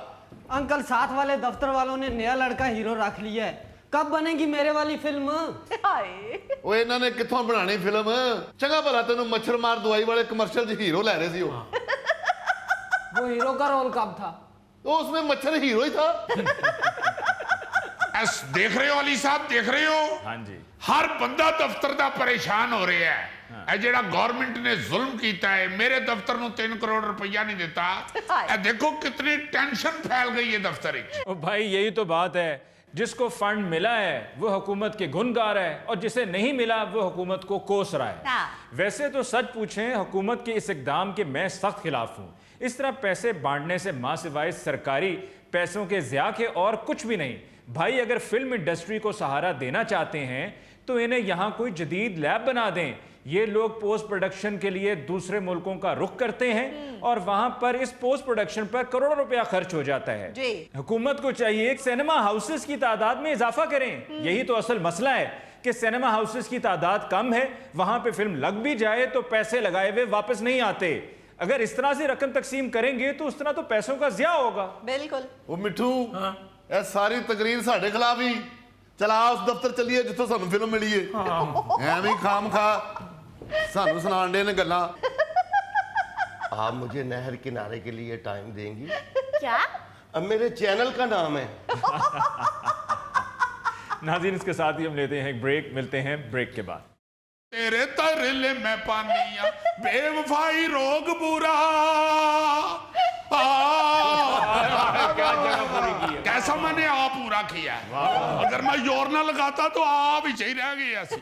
अंकल साथ वाले दफ्तर वालों ने नया लड़का हीरो रख लिया है, कब बनेगी मेरे वाली फिल्म? हाय। ਉਹ ਇਹਨਾਂ ਨੇ ਕਿੱਥੋਂ ਬਣਾਣੀ ਫਿਲਮ? ਚੰਗਾ ਭਲਾ ਤੈਨੂੰ ਮੱਛਰ ਮਾਰ ਦਵਾਈ ਵਾਲੇ ਕਮਰਸ਼ੀਅਲ 'ਚ ਹੀਰੋ ਲੈ ਰਹੇ ਸੀ ਉਹ। वो हीरो का रोल कब था? तो उसमें मच्छर हीरो ही था। ਐਸ ਦੇਖ ਰਹੇ ਹੋ ਅਲੀ ਸਾਹਿਬ, ਦੇਖ ਰਹੇ ਹੋ? हाँ जी। ਹਰ ਬੰਦਾ ਦਫ਼ਤਰ ਦਾ ਪਰੇਸ਼ਾਨ ਹੋ ਰਿਹਾ ਹੈ। ਇਹ ਜਿਹੜਾ ਗਵਰਨਮੈਂਟ ਨੇ ਜ਼ੁਲਮ ਕੀਤਾ ਹੈ, ਮੇਰੇ ਦਫ਼ਤਰ ਨੂੰ 3 ਕਰੋੜ ਰੁਪਈਆ ਨਹੀਂ ਦਿੱਤਾ। ਇਹ ਦੇਖੋ ਕਿਤਨੀ ਟੈਨਸ਼ਨ फैल गई है दफ्तर में। ओ भाई, यही तो बात है, जिसको फंड मिला है वो हुकूमत के गुनगार है और जिसे नहीं मिला वो हुकूमत को कोस रहा है। हाँ। वैसे तो सच पूछें, हुकूमत के इस इकदाम के मैं सख्त खिलाफ हूँ। इस तरह पैसे बांटने से माँ सिवाय सरकारी पैसों के ज़िया के और कुछ भी नहीं। भाई अगर फिल्म इंडस्ट्री को सहारा देना चाहते हैं तो इन्हें यहाँ कोई जदीद लैब बना दें। ये लोग पोस्ट प्रोडक्शन के लिए दूसरे मुल्कों का रुख करते हैं और वहां पर इस पोस्ट प्रोडक्शन पर करोड़ों रुपया खर्च हो जाता है। जी। हुकूमत को चाहिए एक सिनेमा हाउसेस की तादाद में इजाफा करें। यही तो असल मसला है कि सिनेमा हाउसेस की तादाद कम है, वहां पे फिल्म लग भी जाए तो पैसे लगाए हुए वापस नहीं आते। अगर इस तरह से रकम तकसीम करेंगे तो उस तरह तो पैसों का ज़िया होगा। बिल्कुल। ਉਹ ਮਿੱਠੂ ਇਹ ਸਾਰੀ ਤਕਰੀਰ ਸਾਡੇ ਖਿਲਾਫ ਹੀ। ਚਲ ਆ ਉਸ ਦਫ਼ਤਰ ਚੱਲੀਏ ਜਿੱਥੋਂ ਸਾਨੂੰ ਫਿਲਮ ਮਿਲੀ ਏ। ਐਵੇਂ ਖਾਮ ਖਾ ਸਾਨੂੰ ਸੁਣਾਣ ਦੇ ਨੇ ਗੱਲਾਂ। आप मुझे नहर किनारे के लिए टाइम देंगी? क्या? अब मेरे चैनल का नाम है। नाज़रीन, इसके साथ ही हम लेते हैं एक ब्रेक, मिलते हैं ब्रेक के बाद। तेरे तरले में पानिया बेवफाई रोग बुरा। कैसा मैंने आ पूरा किया है। अगर मैं जोर ना लगाता तो आ भी चाहिए रह गया सी।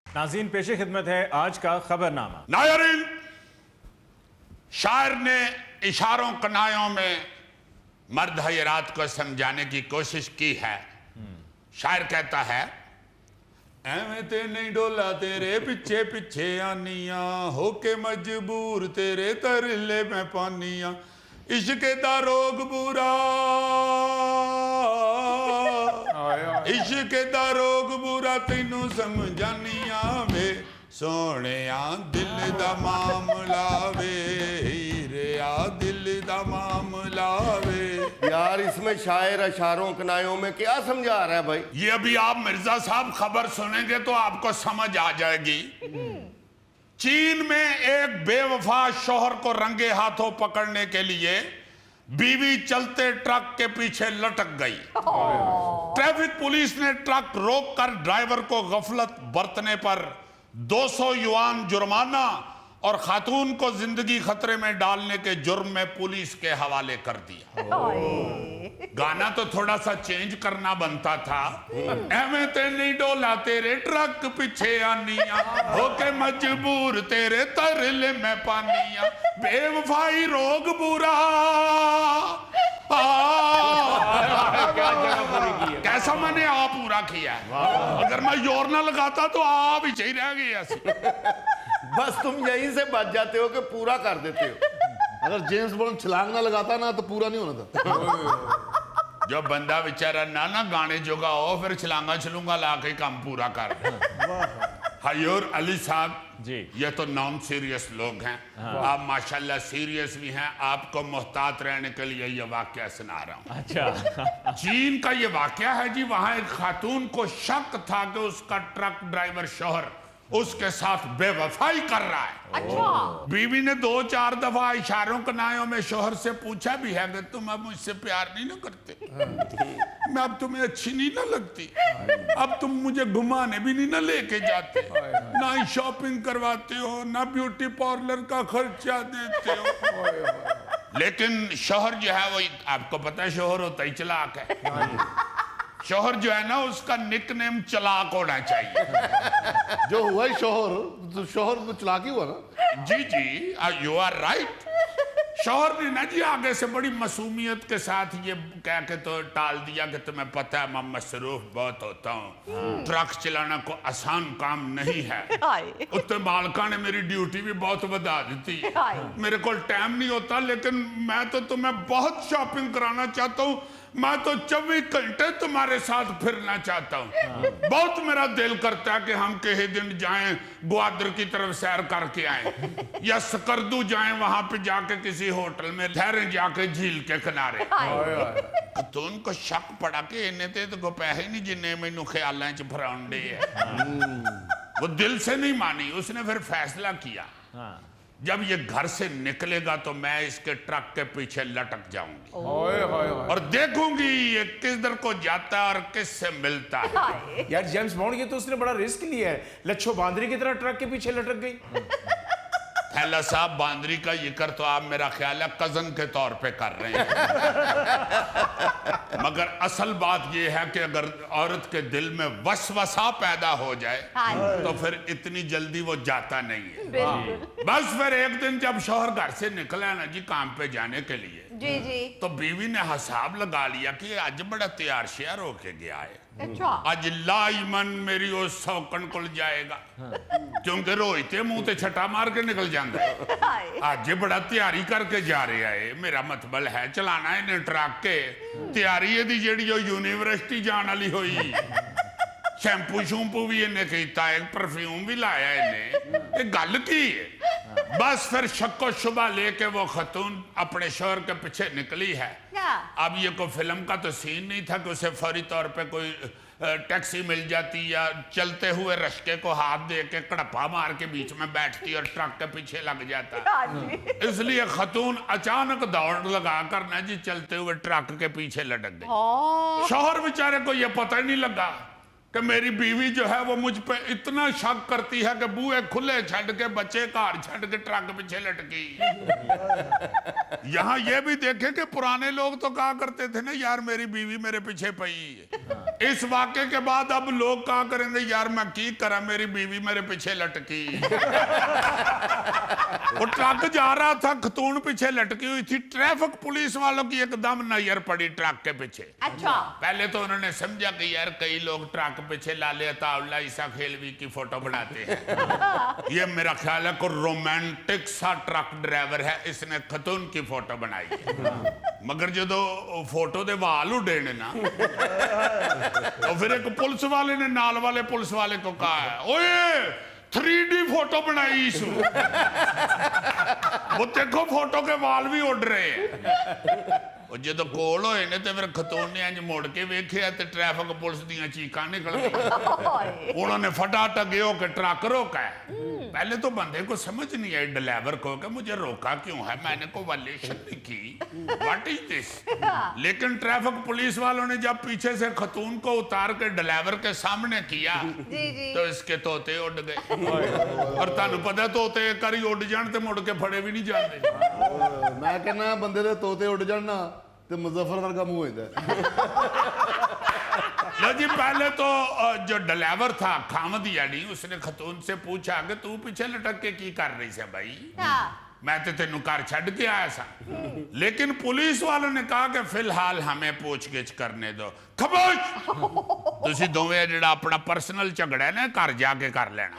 नाज़रीन, पेशे खिदमत है आज का खबरनामा। नायरीन, शायर ने इशारों कनायों में मर्द हयरात को समझाने की कोशिश की है। शायर कहता है, एवें ते नहीं डोला तेरे पीछे पीछे आनिया, होके मजबूर तेरे तरले में पानिया, इश्क दा रोग बुरा, इश्क दा रोग बुरा तैनू समझानिया वे सोहणिया दिल दा मामला वे, हीरिया दिल दा मामला वे। यार इसमें शायर अशारों कनायों में क्या समझा रहा है भाई? ये अभी आप मिर्जा साहब खबर सुनेंगे तो आपको समझ आ जाएगी। चीन में एक बेवफा शौहर को रंगे हाथों पकड़ने के लिए बीवी चलते ट्रक के पीछे लटक गई। ट्रैफिक पुलिस ने ट्रक रोककर ड्राइवर को गफलत बरतने पर 200 युआन जुर्माना और खातून को जिंदगी खतरे में डालने के जुर्म में पुलिस के हवाले कर दिया। गाना तो थोड़ा सा चेंज करना बनता था। एवें ते नहीं डोला तेरे ट्रक पीछे आनिया, होके मजबूर तेरे तरले में पानिया, बेवफाई रोग बुरा। कैसा मैंने आ पूरा किया है। अगर मैं जोर ना लगाता तो आ भी चाहिए रह गया सी। बस तुम यहीं से बच जाते हो कि पूरा कर देते हो। अगर जेम्स बॉन्ड छलांग ना लगाता ना तो पूरा नहीं होना था। जो बंदा बेचारा ना गाने जोगा हो, फिर छलांगा छलूंगा ला के काम पूरा कर। हयूर अली साहब जी, ये तो नॉन सीरियस लोग हैं। आप माशाल्लाह सीरियस भी हैं। आपको मोहतात रहने के लिए ये वाकया सुना रहा हूँ। अच्छा। चीन का ये वाकया है जी। वहां एक खातून को शक था कि उसका ट्रक ड्राइवर शौहर उसके साथ बेवफाई कर रहा है। अच्छा। बीवी ने 2-4 दफा इशारों कनायों में शौहर से पूछा भी है कि तुम अब मुझसे प्यार नहीं ना करते, मैं अब तुम्हें अच्छी नहीं ना लगती, अब तुम मुझे घुमाने भी नहीं ना लेके जाते, ना ही शॉपिंग करवाते हो, ना ब्यूटी पार्लर का खर्चा देते हो। लेकिन शौहर जो है वो, आपको पता है शौहर होता ही चालाक है। शोहर जो है ना उसका निकनेम चलाक होना चाहिए। जो हुआ ही शोहर, तो शोहर तो चालाक ही हुआ ना। जी जी, यू आर राइट। शोहर ने ना जी आगे से बड़ी मासूमियत के साथ ये कह के तो टाल दिया कि तुम्हें पता है मैं मसरूफ बहुत होता हूँ, ट्रक चलाना को आसान काम नहीं है। उत्ते मालका ने मेरी ड्यूटी भी बहुत बढ़ा दी, मेरे को टाइम नहीं होता, लेकिन मैं तो तुम्हें बहुत शॉपिंग कराना चाहता हूँ, मैं तो 24 घंटे तुम्हारे साथ फिरना चाहता हूँ। बहुत मेरा दिल करता है कि हम किसी दिन जाएं ग्वादर की तरफ सैर करके आए, या सकरदू जाएं, वहां पे जाके किसी होटल में ठहरे जाके झील के किनारे। तो उनको शक पड़ा कि इन्हें तो पैसे नहीं जिन्हें मैनू ख्यालों च फराउंडे है। वो दिल से नहीं मानी, उसने फिर फैसला किया जब ये घर से निकलेगा तो मैं इसके ट्रक के पीछे लटक जाऊंगी और देखूंगी ये किधर को जाता है और किससे मिलता है। यार जेम्स बॉन्ड, ये तो उसने बड़ा रिस्क लिया है, लच्छो बांदरी की तरह ट्रक के पीछे लटक गई। थैला साहब, बांदरी का जिक्र तो आप मेरा ख्याल है कजन के तौर पे कर रहे हैं, मगर असल बात यह है कि अगर औरत के दिल में वसवसा पैदा हो जाए तो फिर इतनी जल्दी वो जाता नहीं है। बस फिर एक दिन जब शौहर घर से निकला ना जी काम पे जाने के लिए, जी जी, तो बीवी ने हिसाब लगा लिया कि आज बड़ा तैयार श्यार होके गया है, अच्छा, आज लाइमन मेरी वो सौकन कुल जाएगा, क्योंकि रोहिते मुंह ते छटा मार के निकल जाता है। आज बड़ा तैयारी करके जा रहा है, मेरा मतलब है चलाना है ट्रक के, तैयारी है जेड़ी यूनिवर्सिटी जाने वाली हुई, शैंपू शूंपू भी इन्हें किया, एक परफ्यूम भी लाया इन्हें, ये गल की है। बस फिर शक्को शुबा लेके वो खतून अपने शोहर के पीछे निकली है। अब ये कोई फिल्म का तो सीन नहीं था कि उसे फौरी तौर पे कोई टैक्सी मिल जाती या चलते हुए रश्के को हाथ दे के कड़प्पा मार के बीच में बैठती और ट्रक के पीछे लग जाता। इसलिए खतून अचानक दौड़ लगा कर ना जी चलते हुए ट्रक के पीछे लटक गई। शौहर बेचारे को ये पता ही नहीं लगा कि मेरी बीवी जो है वो मुझ पे इतना शक करती है कि बूहे खुले छड़ के बच्चे घर छड़ के ट्रक पीछे लटकी। यहाँ ये भी देखे कि पुराने लोग तो कहा करते थे ना यार मेरी बीवी मेरे पीछे पई है। इस वाक़े के बाद अब लोग कहा करेंगे यार मैं की करा मेरी बीवी मेरे पीछे लटकी। वो ट्रक जा रहा था, खतून पीछे लटकी हुई थी, ट्रैफिक पुलिस वालों की एकदम नजर पड़ी ट्रक के पीछे। अच्छा, पहले तो उन्होंने समझा कि यार कई लोग ट्रक पीछे लाले तावला ईसा खेलवी की फोटो बनाते हैं, ये मेरा ख्याल है को रोमांटिक सा ट्रक ड्राइवर है, इसने खतून की फोटो बनाई है। मगर जो फोटो दे वाल उड़े ने ना, तो फिर एक पुलिस वाले ने नाल वाले पुलिस वाले को कहा ओए 3D फोटो बनाई इसू। वो देखो फोटो के वाल भी उड़ रहे हैं। जो कोल होए ने तो फिर खतून ने अंज मुड़ के वेख्या तो ट्रैफिक पुलिस दियां चीकां निकल गई। उन्होंने फटाफट गए होकर ट्रक रोका है। पहले तो बंदे को समझ नहीं आई ड्राइवर को कि मुझे रोका क्यों है, मैंने कोई वायलेशन नहीं की, व्हाट इज दिस। लेकिन ट्रैफिक पुलिस वालों ने जब पीछे से खतून को उतार के ड्राइवर के सामने किया तो इसके तोते उड़ गए। और तुहानू पता तोते एक बारी उड़ जान तो मुड़ के फड़े भी नहीं जाते। मैं कहना बंदे दे तोते उड़ जान ना तो मुजफ्फर वर्गा मुंह होता लो जी, पहले तो जो ड्राइवर था खामद यानी उसने खतून से पूछा कि तू पीछे लटक के की कर रही है भाई, मैं तो तेनू घर छड़ के आया सा। लेकिन पुलिस वालों ने कहा कि फिलहाल हमें पूछगिछ करने दो। खमोश, तुसी दोवें जिहड़ा अपना पर्सनल झगड़ा है ना घर जाके कर लेना।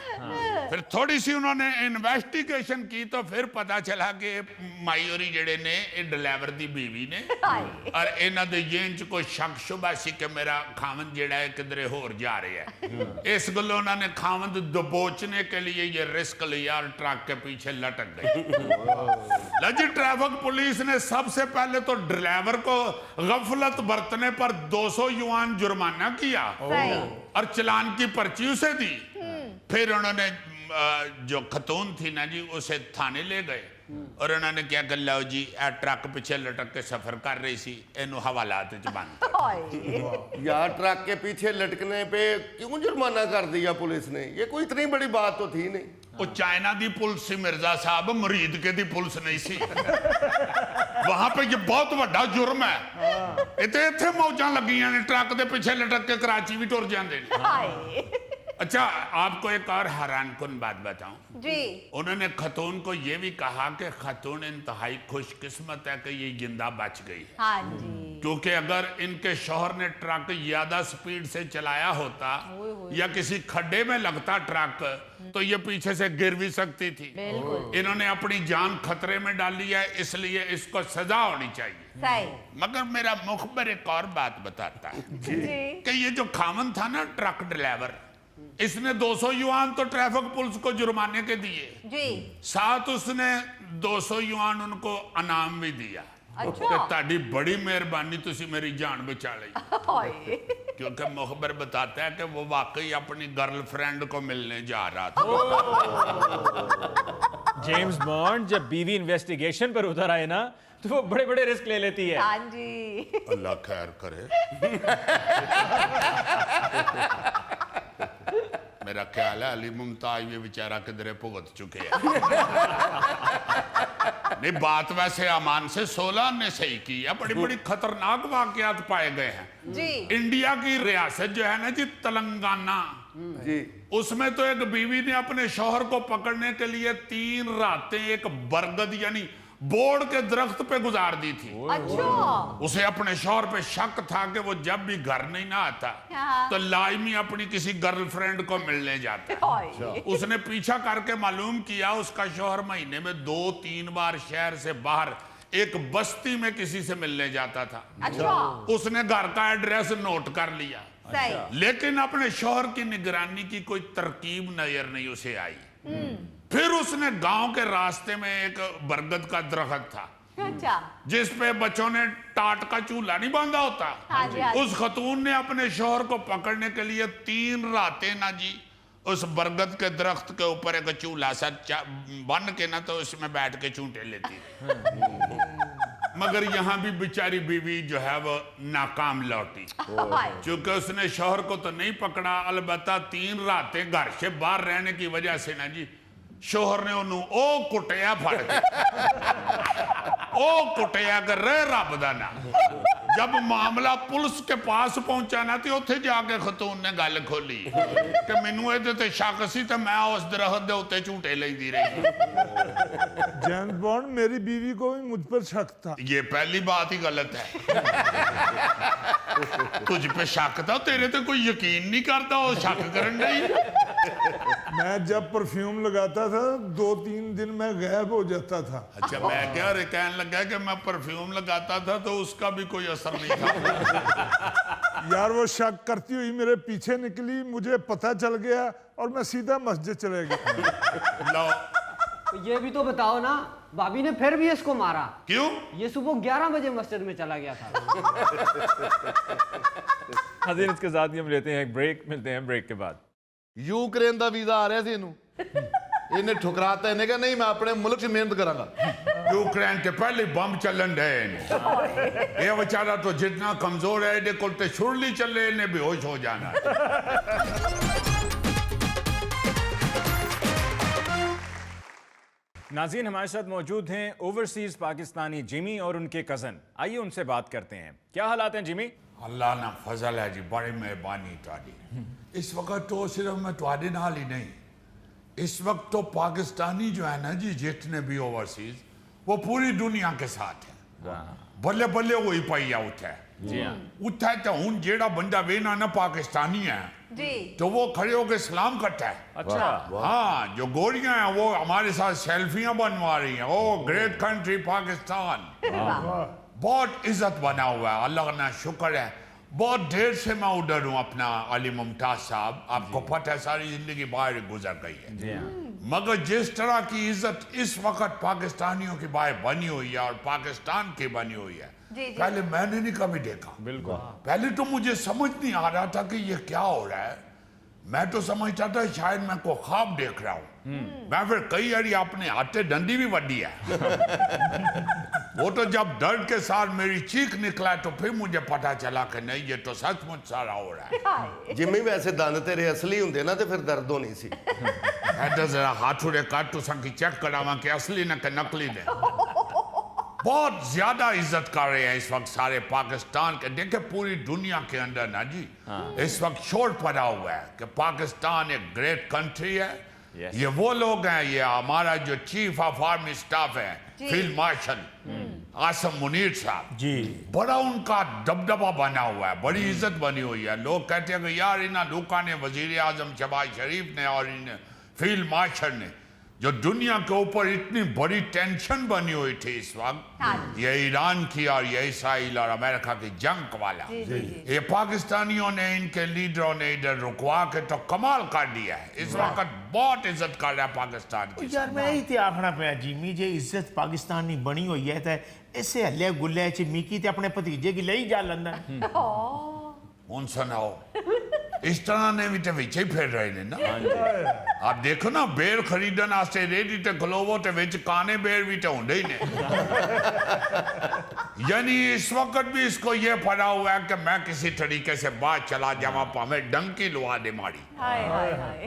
फिर थोड़ी सी उन्होंने इन्वेस्टिगेशन की तो फिर पता चला कि माई होरी जेड़े ने ड्राइवर दी बीवी ने, और इन्हां दे जेन च कोई शक शुबा सी कि मेरा खावंद जेड़ा है किधरे होर जा रहा है। इस गल्लों उन्होंने खावंद दबोचने के लिए ये रिस्क लिया और ट्रक के पीछे लटक गई। लजी ट्रैफिक पुलिस ने सबसे पहले तो ड्राइवर को गफलत बरतने पर 200 युआन जुर्माना किया और चलान की पर्ची उसे दी। फिर उन्होंने जो खतून थी ना जी उसे थाने ले गए और उन्होंने क्या कर लो जी ट्रक पीछे लटक के सफर कर रही सी, इनू हवालात च बंद। यार ट्रक के पीछे लटकने पे क्यों जुर्माना कर दिया पुलिस ने? ये कोई इतनी बड़ी बात तो थी नहीं। वो चाइना दी पुलिस सी मिर्जा साहब, मुरीद के दी पुलिस नहीं सी। वहां पे ये बहुत बड़ा जुर्म है इतने इतने मौजा लगियां ने ट्रक के पीछे लटक के कराची भी टुर जाते हैं हाय अच्छा आपको एक और हैरानकुन बात बताऊं जी उन्होंने खतून को ये भी कहा कि खतून इंतहाई खुशकिस्मत है कि ये जिंदा बच गई है हाँ जी क्योंकि अगर इनके शौहर ने ट्रक ज्यादा स्पीड से चलाया होता या किसी खड्डे में लगता ट्रक तो ये पीछे से गिर भी सकती थी बिल्कुल इन्होंने अपनी जान खतरे में डाली है इसलिए इसको सजा होनी चाहिए सही मगर मेरा मुखबर एक और बात बताता है जी कि ये जो खामन था ना ट्रक ड्राइवर इसने 200 युआन तो ट्रैफिक पुलिस को जुर्माने के दिए जी साथ उसने 200 युआन उनको इनाम भी दिया अच्छा। कि ताड़ी बड़ी मेहरबानी तुसी मेरी जान बचा ली हाय क्योंकि मुखबर बताता है कि वो वाकई अपनी गर्लफ्रेंड को मिलने जा रहा था जेम्स बॉन्ड जब बीवी इन्वेस्टिगेशन पर उतर आए ना तो वो बड़े बड़े रिस्क ले लेती है हाँ जी अल्लाह खैर करे मेरा ख्याल है अली मुमताज भी बेचारा किधरे भुगत चुके हैं नहीं बात वैसे अमान से 16 ने सही की है बड़ी बड़ी खतरनाक वाकयात पाए गए हैं जी इंडिया की रियासत जो है ना जी तेलंगाना जी उसमें तो एक बीवी ने अपने शौहर को पकड़ने के लिए 3 रातें एक बरगद यानी बोर्ड के दरख्त पे गुजार दी थी अच्छा उसे अपने शौहर पे शक था कि वो जब भी घर नहीं ना आता हाँ। तो लाजमी अपनी किसी गर्लफ्रेंड को मिलने जाता है हाय उसने पीछा करके मालूम किया उसका शौहर महीने में 2-3 बार शहर से बाहर एक बस्ती में किसी से मिलने जाता था अच्छा उसने घर का एड्रेस नोट कर लिया सही लेकिन अपने शौहर की निगरानी की कोई तरकीब नजर नहीं उसे आई फिर उसने गांव के रास्ते में एक बरगद का दरख्त था अच्छा जिस पे बच्चों ने टाट का चूल्हा नहीं बांधा होता हाँ जी, हाँ जी। उस खतून ने अपने शौहर को पकड़ने के लिए 3 रातें ना जी उस बरगद के दरख्त के ऊपर एक चूल्हा सा बन के ना तो उसमें बैठ के चूंटे लेती मगर यहाँ भी बेचारी बीवी जो है वो नाकाम लौटी हाय क्योंकि उसने शौहर को तो नहीं पकड़ा अलबत्ता 3 रातें घर से बाहर रहने की वजह से ना जी शौहर ने उन्होंने ओ कुटिया फड़ के ओ कुटिया कर रहे रब दा ना जब मामला पुलिस के पास पहुंचा ना तो उत्थे जाके खतून ने गल खोली कि मैनू इहदे ते शक सी ते मैं उस दरख्त दे उत्ते झूटे लैंदी रही जेम्स बॉन्ड मेरी बीवी को भी मुझ पर शक था ये पहली बात ही गलत है तुझ पे शक था तेरे ते कोई यकीन नहीं करता वो शक करन नहीं मैं जब परफ्यूम लगाता था 2-3 दिन में गायब हो जाता था अच्छा मैं क्या रे कहने लगा कि मैं परफ्यूम लगाता था तो उसका भी कोई असर नहीं था यार वो शक करती हुई मेरे पीछे निकली मुझे पता चल गया और मैं सीधा मस्जिद चले गया लो ये भी तो बताओ ना भाभी ने फिर भी इसको मारा क्यों ये सुबह 11 बजे मस्जिद में चला गया था हाजिर इसके साथ ही हम लेते हैं एक ब्रेक मिलते हैं ब्रेक के बाद यूक्रेन ਦਾ ਵੀਜ਼ਾ ਆ ਰਿਹਾ ਸੀ ਇਹਨੂੰ ਇਹਨੇ ਠੁਕਰਾਤਾ ਇਹਨੇ ਕਿਹਾ ਨਹੀਂ ਮੈਂ ਆਪਣੇ ਮੁਲਕ 'ਚ ਮਿਹਨਤ ਕਰਾਂਗਾ यूक्रेन के पहले बम चलन डे ये बेचारा तो जितना कमजोर है ये को ते छुरली चले ने बेहोश हो जाना नाज़रीन हमारे साथ मौजूद हैं ओवरसीज पाकिस्तानी जिमी और उनके कज़न आइए उनसे बात करते हैं क्या हालात हैं जिमी अल्लाह ना फजल है जी बड़ी मेहरबानी तुहाडी इस वक्त तो सिर्फ मैं तुहाडे नाल ही नहीं इस वक्त तो पाकिस्तानी जो है ना जी जितने भी ओवरसीज वो पूरी दुनिया के साथ है बल्ले बल्ले वही पाई आ उठे जी हाँ उठे तो हूं जेड़ा बंदा वेना ना पाकिस्तानी है जी तो वो खड़े होकर सलाम करता है अच्छा हाँ जो गोरियां हैं वो हमारे साथ सेल्फियां बनवा रही हैं ओ ग्रेट कंट्री पाकिस्तान बहुत इज्जत बना हुआ है अल्लाह का शुक्र है बहुत ढेर से मैं उधर हूँ अपना अली मुमताज साहब आपको पता है सारी जिंदगी बाहर गुजर गई है जी हाँ मगर जिस तरह की इज्जत इस वक्त पाकिस्तानियों की बाहर बनी हुई है और पाकिस्तान की बनी हुई है जी, जी। पहले मैंने नहीं कभी देखा बिल्कुल पहले तो मुझे समझ नहीं आ रहा था कि ये क्या हो रहा है मैं तो समझता था शायद मैं को ख्वाब देख रहा हूँ मैं फिर कई बारी अपने हाथे डंडी भी वड्डी है वो तो जब दर्द के साथ मेरी चीख निकला तो फिर मुझे पता चला कि नहीं ये तो सचमुच सारा हो रहा है ਜਿੰਮੀ ਵੈਸੇ ਦੰਦ ਤੇਰੇ ਅਸਲੀ ਹੁੰਦੇ ਨਾ ਤੇ ਫਿਰ ਦਰਦ ਹੋਣੀ ਸੀ ऐसा जरा हाथ उड़े काट तो संग चेक करावा कि असली न के नकली दे बहुत ज्यादा इज्जत कर रहे हैं इस वक्त सारे पाकिस्तान के। देखे पूरी दुनिया के अंदर ना जी इस वक्त शोर पड़ा हुआ है कि पाकिस्तान एक ग्रेट कंट्री है। ये वो लोग हैं, ये हमारा जो चीफ ऑफ आर्मी स्टाफ है फील्ड मार्शल आसम मुनीर साहब जी, बड़ा उनका दबदबा बना हुआ है, बड़ी इज्जत बनी हुई है। लोग कहते हैं कि यार इन लोगों ने वजीर आजम शहबाज शरीफ ने और इन फील्ड मार्शल ने जो दुनिया के ऊपर इतनी बड़ी टेंशन बनी हुई थी इस वक्त, ये ईरान की और ये इसराइल और अमेरिका की जंग वाला, ये पाकिस्तानियों ने इनके लीडरों ने इधर रुकवा के तो कमाल कर दिया है। इस वक्त बहुत इज्जत कर रहा है पाकिस्तान की। यार मैं ही ते आखना पे जिमी जे इज्जत पाकिस्तान की बनी हुई है ते इसे हल्ले गुल्ले च मिकी ते अपने भतीजे की ले जा लंदा। हुन सुनाओ इस तरह ने भी तो विच ही फिर रहे ने ना। आप देखो ना बेर खरीदन वास्ते रेडी ते खलोवो ते विच काने बेर भी तो होंदे ही ने। यानी इस वक्त भी इसको ये पड़ा हुआ है कि मैं किसी तरीके से बाहर चला जावा, भाਵੇਂ डंकी लुआ दे मारी।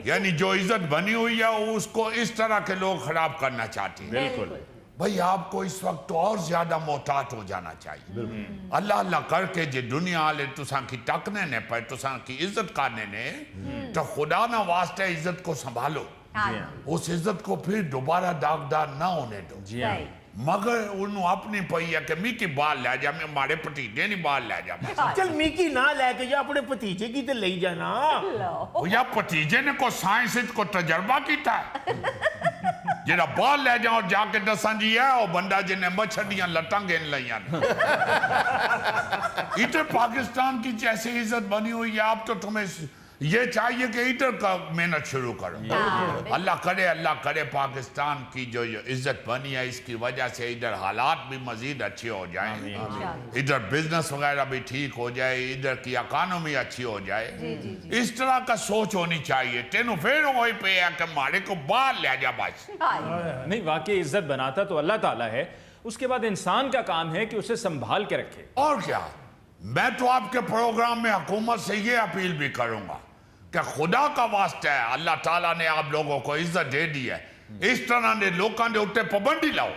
यानी जो इज्जत बनी हुई है उसको इस तरह के लोग खराब करना चाहते हैं। बिल्कुल भाई आपको इस वक्त तो और ज्यादा मोहतात हो जाना चाहिए। अल्लाह अल्लाह करके जे दुनिया वाले तुसा की टकने ने पर तुसा की इज्जत करने ने तो खुदा ना वास्ते इज्जत को संभालो, उस इज्जत को फिर दोबारा दागदार ना होने दो। जी हाँ। मगर उन्होंने अपनी पई है कि मिकी बाल ले जा, मैं मारे भतीजे नहीं बाल ले जा। चल मिकी ना लेके जा अपने भतीजे की ते ले जाना। ओ या भतीजे ने को साइंस को तजर्बा किया है जेड़ा बाल ले जाओ जाके दसा जी है वो बंदा जिन्हें मच्छर दियां लट्टां गिन लिया। इधर पाकिस्तान की जैसे इज्जत बनी हुई है, आप तो तुम्हें ये चाहिए कि इधर का मेहनत शुरू करो। अल्लाह करे पाकिस्तान की जो इज्जत बनी है इसकी वजह से इधर हालात भी मजीद अच्छे हो जाए, इधर बिजनेस वगैरह भी ठीक हो जाए, इधर की इकॉनमी अच्छी हो जाए। इस तरह का सोच होनी चाहिए। तेनों फिर वही पे है कि मारे को बाहर ले जा बस। नहीं, वाकई इज्जत बनाता तो अल्लाह ताला है, उसके बाद इंसान का काम है कि उसे संभाल के रखे। और क्या, मैं तो आपके प्रोग्राम में हुकूमत से ये अपील भी करूंगा कि खुदा का वास्ता है, अल्लाह ताला ने आप लोगों को इज्जत दे दी है, इस तरह ने लोगों के उत्ते पाबंदी लाओ।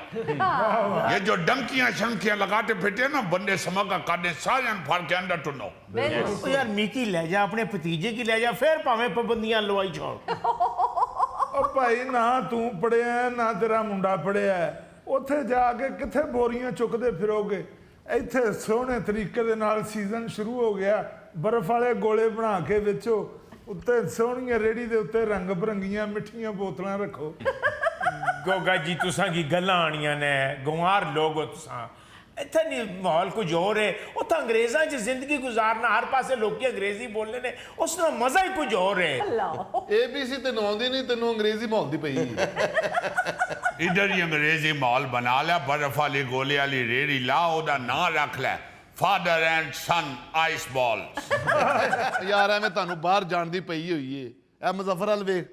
ये जो डंकियां शंकियां लगाते फिरते ना बंदे समझ करने सारे फड़ के अंदर टुनो। ओ यार मिकी ले जा अपने भतीजे की ले जा, फिर भावें पाबंदियां लवाई छोड़। ओ भाई ना तू पढ़िया ना तेरा मुंडा पढ़िया, उत्थे जाके किथे बोरियां चुकते फिरोगे। ਇੱਥੇ ਸੋਹਣੇ ਤਰੀਕੇ ਦੇ ਨਾਲ ਸੀਜ਼ਨ ਸ਼ੁਰੂ ਹੋ ਗਿਆ, ਬਰਫ਼ ਵਾਲੇ ਗੋਲੇ ਬਣਾ ਕੇ ਵਿੱਚੋਂ ਉੱਤੇ ਸੋਹਣੀਆਂ ਰੇੜੀ ਦੇ ਉੱਤੇ ਰੰਗ ਬਰੰਗੀਆਂ ਮਿੱਠੀਆਂ ਬੋਤਲਾਂ ਰੱਖੋ। गोगा जी तुसा की गल्लां आनियां ने, गंवार लोग हो तुसा। इत्थे नहीं माहौल कुछ और है, उत्थे अंग्रेज़ां च जिंदगी गुजारना, हर पासे लोग अंग्रेजी बोलने ने, उसका मजा ही कुछ और है। ABC ਤੈਨੂੰ ਆਉਂਦੀ ਨਹੀਂ, ਤੈਨੂੰ ਅੰਗਰੇਜ਼ੀ ਮਾਹੌਲ ਦੀ ਪਈ। इधर ही अंग्रेजी माहौल बना लिया, बर्फ वाली गोले वाली रेड़ी ला, ओदा ना रख ले father and son ice ball. ਯਾਰ ਐਵੇਂ ਤੁਹਾਨੂੰ ਬਾਹਰ ਜਾਣ ਦੀ ਪਈ ਹੋਈ ਏ। ਇਹ ਮੁਜ਼ੱਫਰ ਅਲ ਵੇਖ,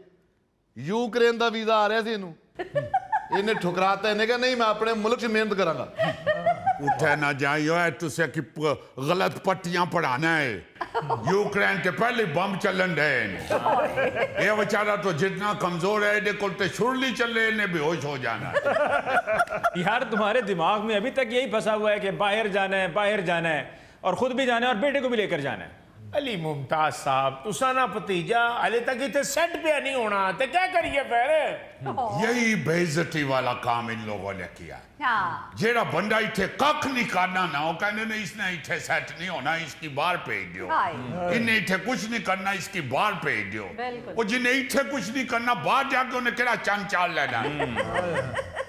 ਯੂਕਰੇਨ ਦਾ ਵੀਜ਼ਾ ਆ ਰਿਹਾ ਸੀ ਇਹਨੂੰ, ਇਹਨੇ ਠੁਕਰਾਤਾ। ਇਹਨੇ ਕਿਹਾ ਨਹੀਂ मैं अपने मुल्क 'ਚ ਮਿਹਨਤ ਕਰਾਂਗਾ। उठे ना जाइयो है तुसे कि गलत पट्टियां पढ़ाना है। यूक्रेन के पहले बम चलन रहे हैं। ये बेचारा तो जितना कमजोर है ये को छुरली चले ने बेहोश हो जाना है। यार तुम्हारे दिमाग में अभी तक यही फंसा हुआ है कि बाहर जाना है और खुद भी जाना है और बेटे को भी लेकर जाना है। अली मुमताज साहब तुसा ना भतीजा हाले तक इतने सेट पे नहीं होना, तो क्या करिए फिर? यही बेइज्जती वाला काम इन लोगों ने किया। जेड़ा बंदा इथे कख नहीं करना ना, वो कहने ने इसने इथे सेट नहीं होना, इसकी बाहर भेज दो। इन्हें इथे कुछ नहीं करना, इसकी बाहर भेज दो। और जिन्हें इथे कुछ नहीं करना, बाहर जाके उन्हें केड़ा चंद चाल लेना।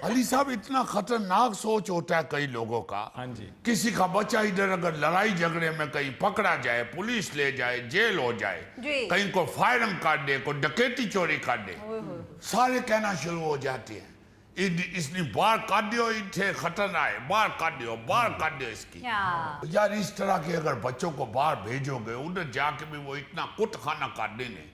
अली साहब इतना खतरनाक सोच होता है कई लोगों का। हाँ जी। किसी का बच्चा इधर अगर लड़ाई झगड़े में कहीं पकड़ा जाए, पुलिस ले जाए, जेल हो जाए, कहीं को फायरिंग कर दे, को डकैती चोरी कर दे, सारे कहना शुरू हो जाते हैं इसने बाहर काट दियो, इथे खतरना है, बाहर काट दियो इसकी। यार इस तरह के अगर बच्चों को बाहर भेजोगे, उधर जाके भी वो इतना कुट खाना काट देने,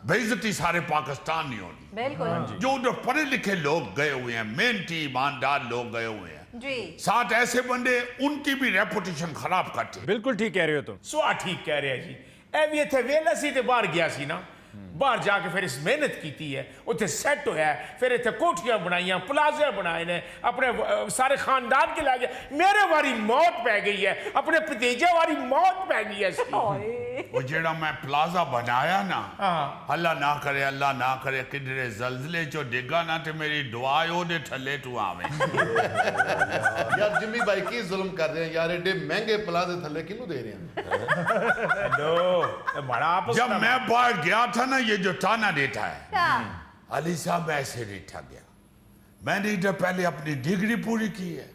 बेइज्जती सारे पाकिस्तान नहीं होनी। जो उधर पढ़े लिखे लोग गए हुए हैं, मेहनती ईमानदार लोग गए हुए हैं, साथ ऐसे बंदे उनकी भी रेपुटेशन खराब करते। बिल्कुल ठीक कह रहे हो तुम। सुआ ठीक कह रहे जी। ए भी इतने वेला सी ते बाहर गया सी ना, बाहर जाके फिर इस मेहनत की है, उत्थे सेट होया, फिर इतने कोठियां बनाइया, प्लाजे बनाए ने, अपने सारे खानदान के लागे। मेरे वारी मौत पै गई है, अपने भतीजे वारी मौत पै गई है इसकी। वो जेड़ा मैं प्लाजा बनाया ना, हाँ। अल्लाह ना करे किधरे जल्जले चो डिगा ना ते मेरी दुआ है ओदे थल्ले तू आवे। यार जिम्मी भाई की जुल्म कर रहे हैं यार, एडे महंगे प्लाजे थल्ले किनू दे रहे हैं? बड़ा आपस जब का- मैं बाहर गया था ना, ये जो ताना देता है, हाँ। अली साहब ऐसे देखा गया। मैंने इधर पहले अपनी डिग्री पूरी की है,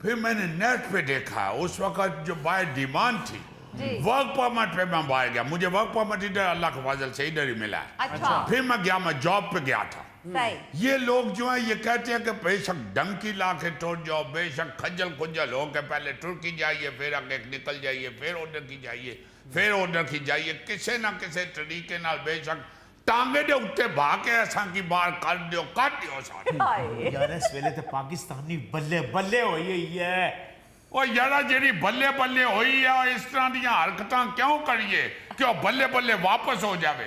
फिर मैंने नेट पे देखा, उस वक्त जो बाहर डिमांड थी, वर्क परमिट पे मैं बाहर गया, मुझे वर्क परमिट इधर अल्लाह के फजल से इधर ही मिला है। अच्छा। फिर मैं गया, मैं जॉब पे गया था। सही। ये लोग जो है ये कहते हैं कि बेशक डंकी ला के टूट जाओ, बेशक खज्जल खुज्जल हो के पहले तुर्की जाइए, फिर आगे निकल जाइए, फिर उधर की जाइए, फिर उधर की जाइए, किसी ना किसी तरीके नाल बेशक टांगे दे उत्ते भाके असां की बाहर कर दियो सारे। यार इस वेले ते पाकिस्तानी बल्ले बल्ले होई हुई है। और यारा जेडी बल्ले बल्ले होई है, और इस तरह दी हरकतां क्यों करिए कि बल्ले बल्ले वापस हो जावे।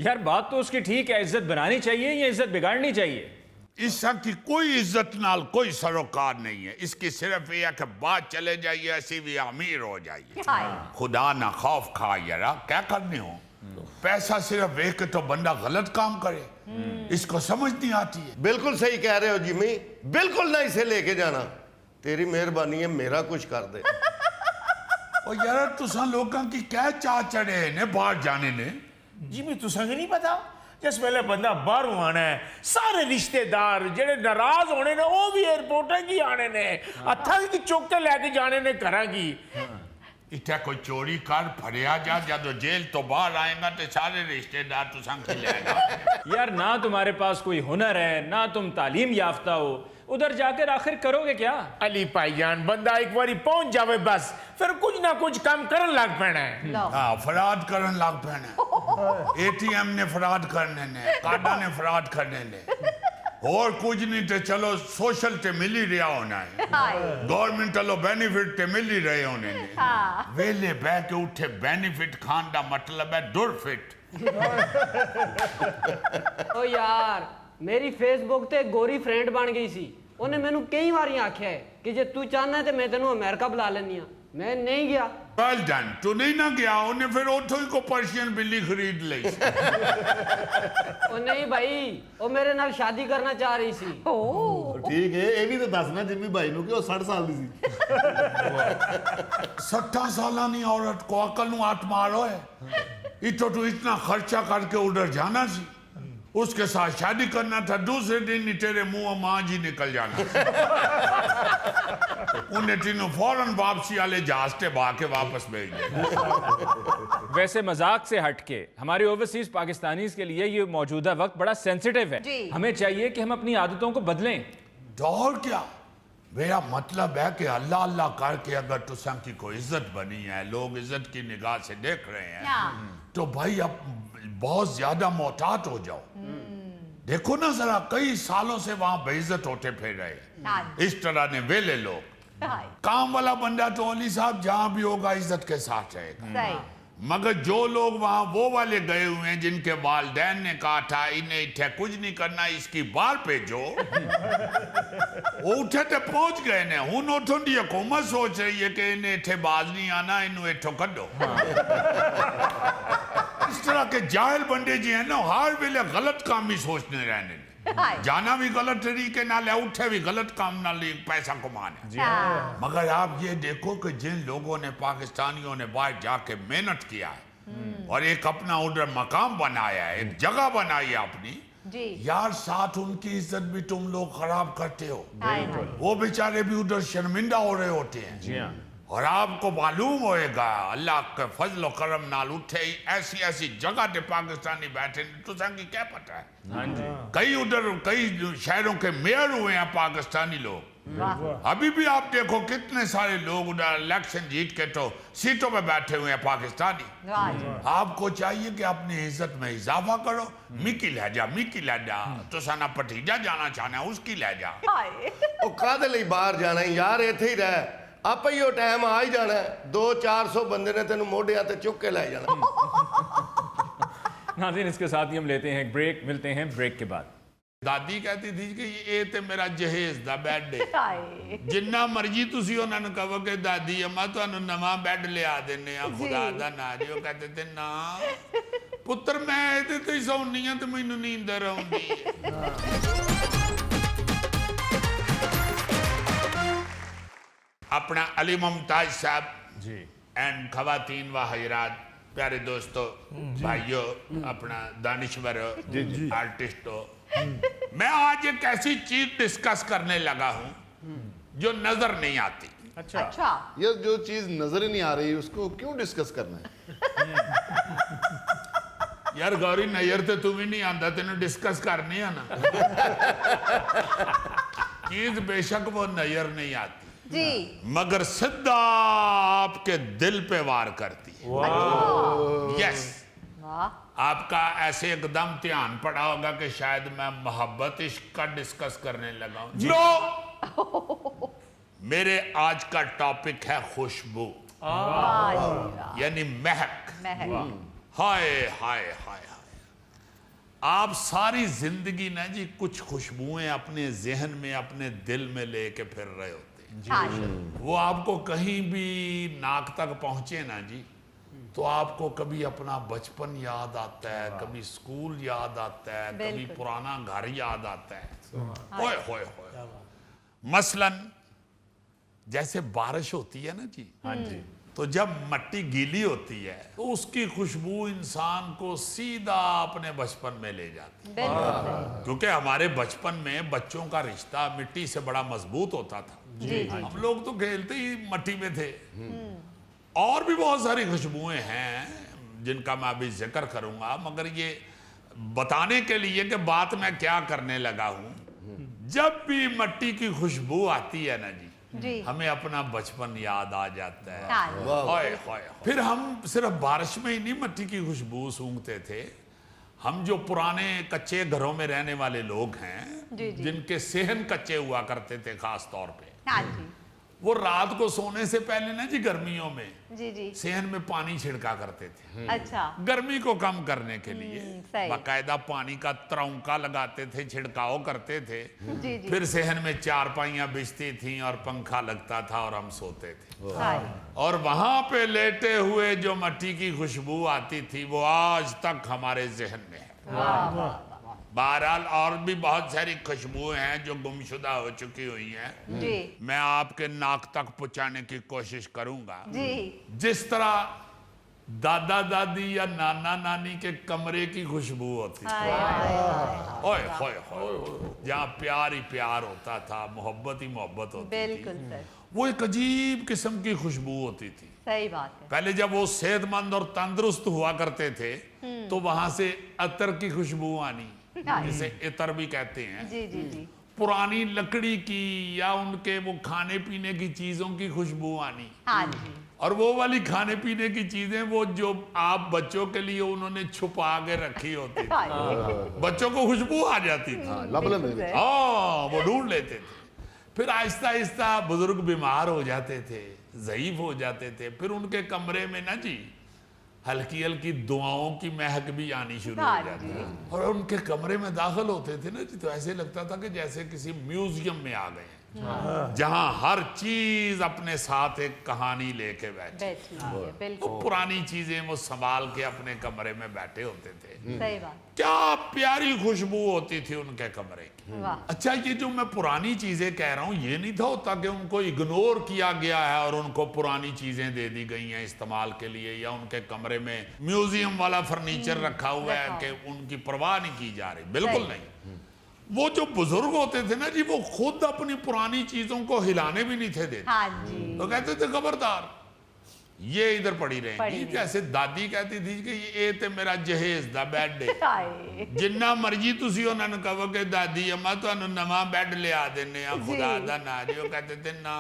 यार बात तो उसकी ठीक है, इज्जत बनानी चाहिए या इज्जत बिगाड़नी चाहिए? इसका की कोई इज्जत नाल कोई सरोकार नहीं है, इसकी सिर्फ ये है कि बात चले जाइए, ऐसी भी अमीर हो जाइए। खुदा ना खौफ खा यारा, क्या करने हो? पैसा सिर्फ देख के तो बंदा गलत काम करे, इसको समझ नहीं आती है। बिल्कुल सही कह रहे हो जिमी, बिल्कुल ना इसे लेके जाना। तेरी मेहरबानी है, मेरा कुछ कर दे। और यार तुसा लोगों की क्या चाह चढ़े ने बाहर जाने ने? जी मैं तुसा नहीं पता, जिस वेले बंदा बाहरों आना है, सारे रिश्तेदार जेड़े नाराज होने ने वो भी एयरपोर्ट की आने ने, हथा की चुक के लेके जाने ने घरा की। इतना कोई चोरी कर फड़िया जा, जब जेल तो बाहर आएगा तो सारे रिश्तेदार तुसा खिलाएगा। यार ना तुम्हारे पास कोई हुनर है, ना तुम तालीम याफ्ता हो, उधर जाकर आखिर करोगे क्या? अली भाईजान बंदा एक बारी पहुंच जावे बस, फिर कुछ ना कुछ काम करन लग पैना है। हाँ, फराड करन लग पैना। एटीएम ने फराड करने ने, कार्डा ने फराड करने ने, और कुछ नहीं तो चलो सोशल ते मिल ही रहा होना है, गवर्नमेंट चलो बेनिफिट ते मिल ही रहे होने ने। वेले बह के उठे बेनिफिट खान दा मतलब है दुरफिट। ओ यार मेरी फेसबुक ते गोरी फ्रेंड बन गई सी, उन्हें मैनू कई बारी आख्या है कि जे तू चाहना है तो मैं तेनू अमेरिका बुला लेनी आ, मैं नहीं गया। वेल डन, तू नहीं ना गया, उन्हें फिर उठो ही को पर्शियन बिल्ली खरीद ली। ओ नहीं भाई, वो मेरे नाल शादी करना चाह रही सी। ठीक है, ये भी तो दसना जिम्मी भाई नु कि वो 60 साल दी सी। 60 सालानी औरत को अकल नु हाथ मारो है, इतो तू इतना खर्चा करके उधर जाना सी, उसके साथ शादी करना था, दूसरे दिन ही तेरे मुंह मां जी निकल जाना। उन्हें तीनों फौरन वापसी वाले जहाज से बहा के वापस भेज दिया। वैसे मजाक से हटके हमारे ओवरसीज पाकिस्तानीज के लिए ये मौजूदा वक्त बड़ा सेंसिटिव है। हमें चाहिए कि हम अपनी आदतों को बदलें। दौर क्या, मेरा मतलब है कि अल्लाह अल्लाह करके अगर तुसा की कोई इज्जत बनी है, लोग इज्जत की निगाह से देख रहे हैं, तो भाई अब बहुत ज्यादा मोहतात हो जाओ। देखो ना जरा, कई सालों से वहां बेइज्जत होते फिर रहे इस तरह ने वेले लोग। काम वाला बंदा तो अली साहब जहां भी होगा इज्जत के साथ रहेगा, मगर जो लोग वहां वो वाले गए हुए हैं जिनके वालिदैन ने कहा था इन्हें इतने कुछ नहीं करना, इसकी बार पे जो वो उठे तो पहुंच गए ने, हुन उठों दी हुकूमत सोच रही है कि इन्हें इतने बाज नहीं आना, इन्हें इथों कड्डो। इस तरह के जाहिल बंदे जी हैं ना, हर वेले गलत काम ही सोचने रहने, जाना भी गलत तरीके नाल है, उठे भी गलत काम नाल पैसा कमाने। मगर आप ये देखो कि जिन लोगों ने, पाकिस्तानियों ने बाहर जाके मेहनत किया है और एक अपना उधर मकाम बनाया है, एक जगह बनाई है अपनी, यार साथ उनकी इज्जत भी तुम लोग खराब करते हो। वो बेचारे भी उधर शर्मिंदा हो रहे होते हैं। और आपको मालूम होएगा अल्लाह के फजल करम नाल उठे ही ऐसी ऐसी जगह पे पाकिस्तानी बैठे, तो की क्या पता है। हाँ जी, कई उधर कई शहरों के मेयर हुए हैं पाकिस्तानी लोग। अभी भी आप देखो कितने सारे लोग उधर इलेक्शन जीत के तो सीटों पे बैठे हुए हैं पाकिस्तानी। आपको चाहिए कि अपनी इज्जत में इजाफा करो। मिकी लहजा तो साना भतीजा जाना चाहना है, उसकी लहजा। ओ कादे लई बाहर जाना है यार, इत्थे ही रह, आप ही टाइम आ ही जाना है। 200-400 बंदे ने तेन मोढ़िया ते चुक के लै जाना। नाज़रीन, इसके साथ ही हम लेते हैं एक ब्रेक, मिलते हैं ब्रेक के बाद। ਦਾਦੀ कहती थी कि ये ते मेरा जहेज दा बेड है ਹਾਏ ਜਿੰਨਾ ਮਰਜੀ ਤੁਸੀਂ ਉਹਨਾਂ ਨੂੰ ਕਹੋ ਕਿ ਦਾਦੀ ਅੰਮਾ ਤੁਹਾਨੂੰ ਨਵਾਂ ਬੈੱਡ ਲਿਆ ਦਿੰਨੇ ਆ ਖੁਦਾ ਦਾ ਨਾਂ ਜੀ ਉਹ ਕਹਿੰਦੇ ਤੇ ਨਾ ਪੁੱਤਰ ਮੈਂ ਇਹਦੇ ਤੇ ਹੀ ਸੌਂਦੀ ਆ ਤੇ ਮੈਨੂੰ ਨੀਂਦਰ ਆਉਂਦੀ ਹੈ अपना अली मुमताज साहब जी एंड खवातीन व हजरात, प्यारे दोस्तों, भाइयों, अपना दानिश्वर आर्टिस्टों, मैं आज एक ऐसी चीज डिस्कस करने लगा हूं जो नजर नहीं आती। अच्छा ਅੱਛਾ ये जो चीज नजर ही नहीं आ रही उसको क्यों डिस्कस करना है? यार गौरी नजर तो तू भी नहीं आंदा, तेन डिस्कस करनी है ना चीज बेशक वो नजर नहीं आती ਜੀ मगर सिद्धा आपके दिल पे वार करती है। यस, ਵਾਹ आपका ऐसे एकदम ध्यान पड़ा होगा कि शायद मैं मोहब्बत इश्क का डिस्कस करने लगा हूं। नो, मेरे आज का टॉपिक है खुशबू, ਵਾਹ ਜੀ ਵਾਹ यानी महक। ਮਹਿਕ हाय हाय हाय हाय, आप सारी जिंदगी ना जी कुछ खुशबुएं अपने जहन में, अपने दिल में लेके फिर रहे होते हैं। ਹਾਂ ਜੀ वो आपको कहीं भी नाक तक पहुंचे ना जी, तो आपको कभी अपना बचपन याद आता है, कभी स्कूल याद आता है, कभी बिल्कुल। पुराना घर याद आता है। होए होए होए, मसलन जैसे बारिश होती है ना जी, हाँ जी, तो जब मट्टी गीली होती है तो उसकी खुशबू इंसान को सीधा अपने बचपन में ले जाती है, ਬਿਲਕੁਲ ਸਹੀ क्योंकि हमारे बचपन में बच्चों का रिश्ता मिट्टी से बड़ा मजबूत होता था। जी जी हम लोग तो खेलते ही मट्टी में थे। और भी बहुत सारी खुशबुएं हैं जिनका मैं अभी जिक्र करूंगा, मगर ये बताने के लिए कि बात मैं क्या करने लगा हूं, जब भी मट्टी की खुशबू आती है ना जी, जी हमें अपना बचपन याद आ जाता है। हाँ जी। होए होए। फिर हम सिर्फ बारिश में ही नहीं मट्टी की खुशबू सूंघते थे, हम जो पुराने कच्चे घरों में रहने वाले लोग हैं, जी, जी। जिनके सेहन कच्चे हुआ करते थे खास तौर पे, हाँ जी वो रात को सोने से पहले ना जी गर्मियों में जी जी सेहन में पानी छिड़का करते थे, अच्छा गर्मी को कम करने के लिए। सही। बाकायदा पानी का तरौंका लगाते थे, छिड़काव करते थे। जी जी फिर सेहन में चारपाइयां बिछती थीं और पंखा लगता था और हम सोते थे। हाँ जी और वहां पे लेटे हुए जो मट्टी की खुशबू आती थी वो आज तक हमारे जहन में है। वाह वाह बहरहाल और भी बहुत सारी खुशबुएं हैं जो गुमशुदा हो चुकी हुई हैं, जी मैं आपके नाक तक पहुंचाने की कोशिश करूंगा। जी जिस तरह दादा दादी या नाना नानी के कमरे की खुशबू होती थी, हाय हाय हाय ओए होए होए, जहाँ प्यार ही प्यार होता था, मोहब्बत ही मोहब्बत होती थी, बिल्कुल सर वो एक अजीब किस्म की खुशबू होती थी। सही बात है पहले जब वो सेहतमंद और तंदुरुस्त हुआ करते थे तो वहां से अतर की खुशबू आनी, हाँ। जिसे इतर भी कहते हैं, जी जी जी पुरानी लकड़ी की या उनके वो खाने पीने की चीजों की खुशबू आनी। हाँ जी और वो वाली खाने पीने की चीजें वो जो आप बच्चों के लिए उन्होंने छुपा के रखी होती थी, हाँ जी बच्चों को खुशबू आ जाती थी, लब लब बिल्कुल सही। हाँ वो ढूंढ लेते थे। फिर आहिस्ता आहिस्ता बुजुर्ग बीमार हो जाते थे, ज़ईफ हो जाते थे, फिर उनके कमरे में ना जी हल्की हल्की दुआओं की महक भी आनी शुरू हो हाँ जाती जी। है। और उनके कमरे में दाखिल होते थे ना जी, तो ऐसे लगता था कि जैसे किसी म्यूजियम में आ गए हैं, जहां हर चीज अपने साथ एक कहानी लेके बैठी। बैठी हुई है वो बिल्कुल पुरानी चीजें वो संभाल के अपने कमरे में बैठे होते थे। सही बात क्या प्यारी खुशबू होती थी उनके कमरे की। वाह अच्छा, ये जो मैं पुरानी चीजें कह रहा हूं, ये नहीं था होता कि उनको इग्नोर किया गया है और उनको पुरानी चीजें दे दी गई हैं इस्तेमाल के लिए, या उनके कमरे में म्यूजियम वाला फर्नीचर रखा हुआ है कि उनकी परवाह नहीं की जा रही, बिल्कुल सही। नहीं। वो जो बुजुर्ग होते थे ना जी, वो खुद अपनी पुरानी चीजों को हिलाने भी नहीं थे देते। हाँ जी तो कहते थे खबरदार ये इधर पड़ी रहेंगी। पड़ी जैसे दादी कहती थी कि ये ते मेरा जहेज दा बेड है, हाय जिन्ना मर्जी तुसी उन्हां नूं कहो कि दादी अम्मा तुहानूं नवां बेड लिया दिंने आ खुदा दा नां जी, ਉਹ कहते थे ना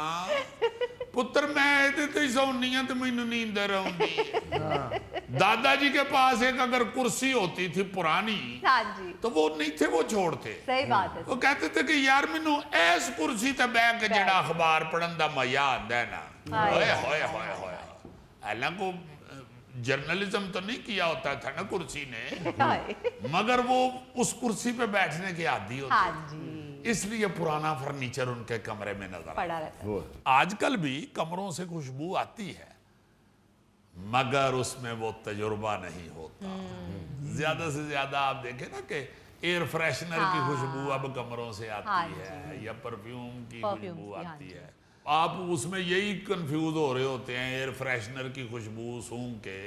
पुत्र मैं ਇਹਦੇ ਤੇ ਹੀ ਸੌਂਦੀ ਆ ਤੇ ਮੈਨੂੰ नींदर आउंदी है। दादाजी के पास एक अगर कुर्सी होती थी पुरानी हाँ जी तो वो नहीं थे वो छोड़ते, सही बात है वो कहते थे कि यार मैनू इस कुर्सी ते बैठ के जेड़ा अखबार पढ़न दा मजा आंदा है ना, हाय। होए होए होए होए। हालांकि जर्नलिज्म तो नहीं किया होता था ना कुर्सी ने, हाय मगर वो उस कुर्सी पे बैठने के आदी होते हाँ थे। जी इसलिए पुराना फर्नीचर उनके कमरे में नजर आता। पड़ा रहता है। आजकल भी कमरों से खुशबू आती है, मगर उसमें वो तजुर्बा नहीं होता। ज्यादा से ज्यादा आप देखें ना कि एयर फ्रेशनर की खुशबू अब कमरों से हाँ आती है, या परफ्यूम की परफ्यूम खुशबू की, हाँ आती जी। है। आप उसमें यही कंफ्यूज हो रहे होते हैं एयर फ्रेशनर की खुशबू सूंघ के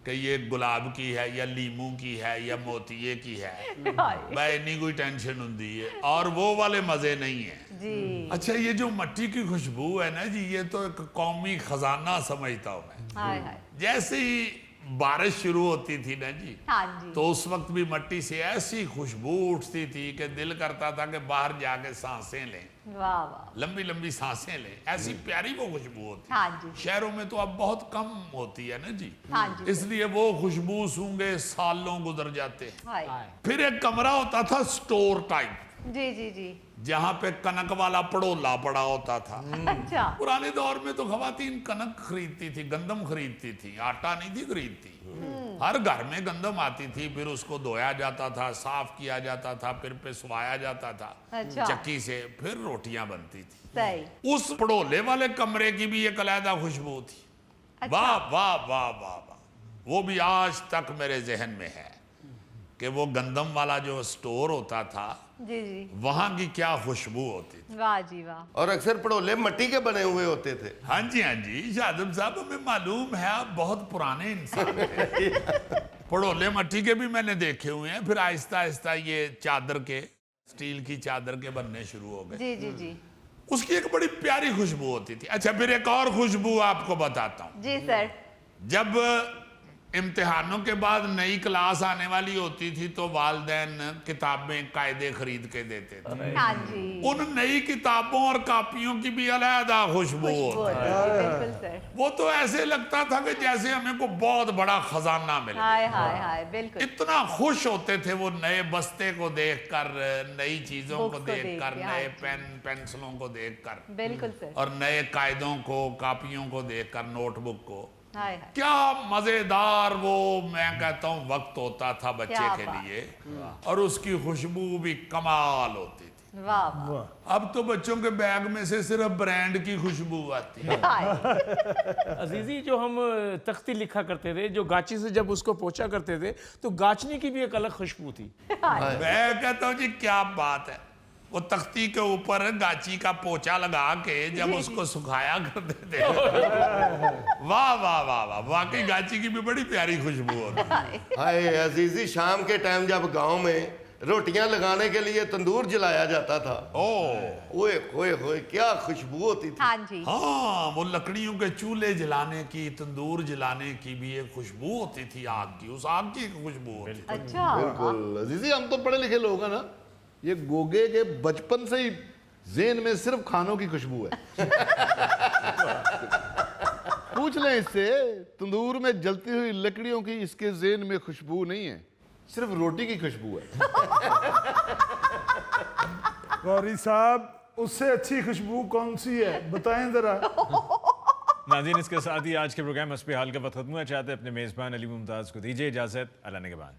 कि ये गुलाब की है या लीमू की है या मोतिये की है। हाय भाई इतनी कोई टेंशन होती है, और वो वाले मजे नहीं है। जी अच्छा, ये जो मट्टी की खुशबू है ना जी, ये तो एक कौमी खजाना समझता हूँ मैं। हाय हाय जैसे ही बारिश शुरू होती थी ना जी, हाँ जी तो उस वक्त भी मट्टी से ऐसी खुशबू उठती थी कि दिल करता था कि बाहर जाके सांसें लें, वाह वाह लंबी लंबी सांसें लें। ऐसी प्यारी वो खुशबू होती हाँ है। जी शहरों में तो अब बहुत कम होती है ना जी, हाँ जी इसलिए वो खुशबू सूंघे सालों गुजर जाते हैं। हाय फिर एक कमरा होता था स्टोर टाइप, जी जी जी जहाँ पे कनक वाला पड़ोला पड़ा होता था। अच्छा पुराने दौर में तो खवातीन कनक खरीदती थी, गंदम खरीदती थी, आटा नहीं थी खरीदती। हर घर में गंदम आती थी, फिर उसको धोया जाता था, साफ किया जाता था, फिर पिसवाया जाता था अच्छा। चक्की से, फिर रोटियां बनती थी। सही उस पड़ोले वाले कमरे की भी एक अलहदा खुशबू थी। अच्छा। वाह वाह वाह वाह वाह, वो भी आज तक मेरे जहन में है कि वो गंदम वाला जो स्टोर होता था, जी जी वहां की क्या खुशबू होती थी। वाह जी वाह और अक्सर पड़ोले मिट्टी के बने हुए होते थे। हाँ जी शाहजब साहब, हमें मालूम है आप बहुत पुराने इंसान हैं। पड़ोले मट्टी के भी मैंने देखे हुए हैं, फिर आहिस्ता आहिस्ता ये चादर के, स्टील की चादर के बनने शुरू हो गए। जी जी जी उसकी एक बड़ी प्यारी खुशबू होती थी। अच्छा, फिर एक और खुशबू आपको बताता हूँ। जी सर जब इम्तिहानों के बाद नई क्लास आने वाली होती थी तो वालिदैन किताबें कायदे खरीद के देते थे। हाँ जी उन नई किताबों और कापियों की भी अलहदा खुशबू खुशबू होती है। होती है, बिल्कुल सर वो तो ऐसे लगता था कि जैसे हमें को बहुत बड़ा खजाना मिले। हाय हाय हाय बिल्कुल इतना खुश होते थे वो नए बस्ते को देखकर, नई चीजों Books को को देखकर, देख के, नए हाँ जी। पेन पेंसिलों को देखकर, बिल्कुल सर और नए कायदों को, कापियों को देखकर, नोटबुक को। हाय हाय क्या मजेदार वो, मैं कहता हूँ, वक्त होता था बच्चे क्या के बात। लिए, और उसकी खुशबू भी कमाल होती थी। वाह वाह अब तो बच्चों के बैग में से सिर्फ ब्रांड की खुशबू आती है। हाय अजीजी, जो हम तख्ती लिखा करते थे, जो गाची से जब उसको पोंछा करते थे, तो गाचनी की भी एक अलग खुशबू थी। मैं कहता हूँ जी, क्या बात है, वो तख्ती के ऊपर गाची का पोछा लगा के जब उसको सुखाया करते थे, वाह वाह वाह वाह, वाकई गाची की भी बड़ी प्यारी खुशबू होती है। हाय अजीजी, शाम के टाइम जब गांव में रोटियां लगाने के लिए तंदूर जलाया जाता था, ओए होए होए, क्या खुशबू होती थी। हाँ जी हाँ, वो लकड़ियों के चूल्हे जलाने की, तंदूर जलाने की भी एक खुशबू होती थी, आग की, उस आग की एक खुशबू होती थी। अच्छा बिल्कुल अजीजी, हम तो पढ़े लिखे लोग हैं ना, ये गोगे के बचपन से ही जेन में सिर्फ खानों की खुशबू है। पूछ लें इससे, तंदूर में जलती हुई लकड़ियों की इसके जेन में खुशबू नहीं है, सिर्फ रोटी की खुशबू है। गौरी साहब, उससे अच्छी खुशबू कौन सी है, बताएं जरा। नाज़रीन, इसके साथ ही आज के प्रोग्राम हस्बे हाल का वक्त खत्म हुआ। चाहते अपने मेज़बान अली मुमताज़ को दीजिए इजाज़त। अल्लाह ने के बाद।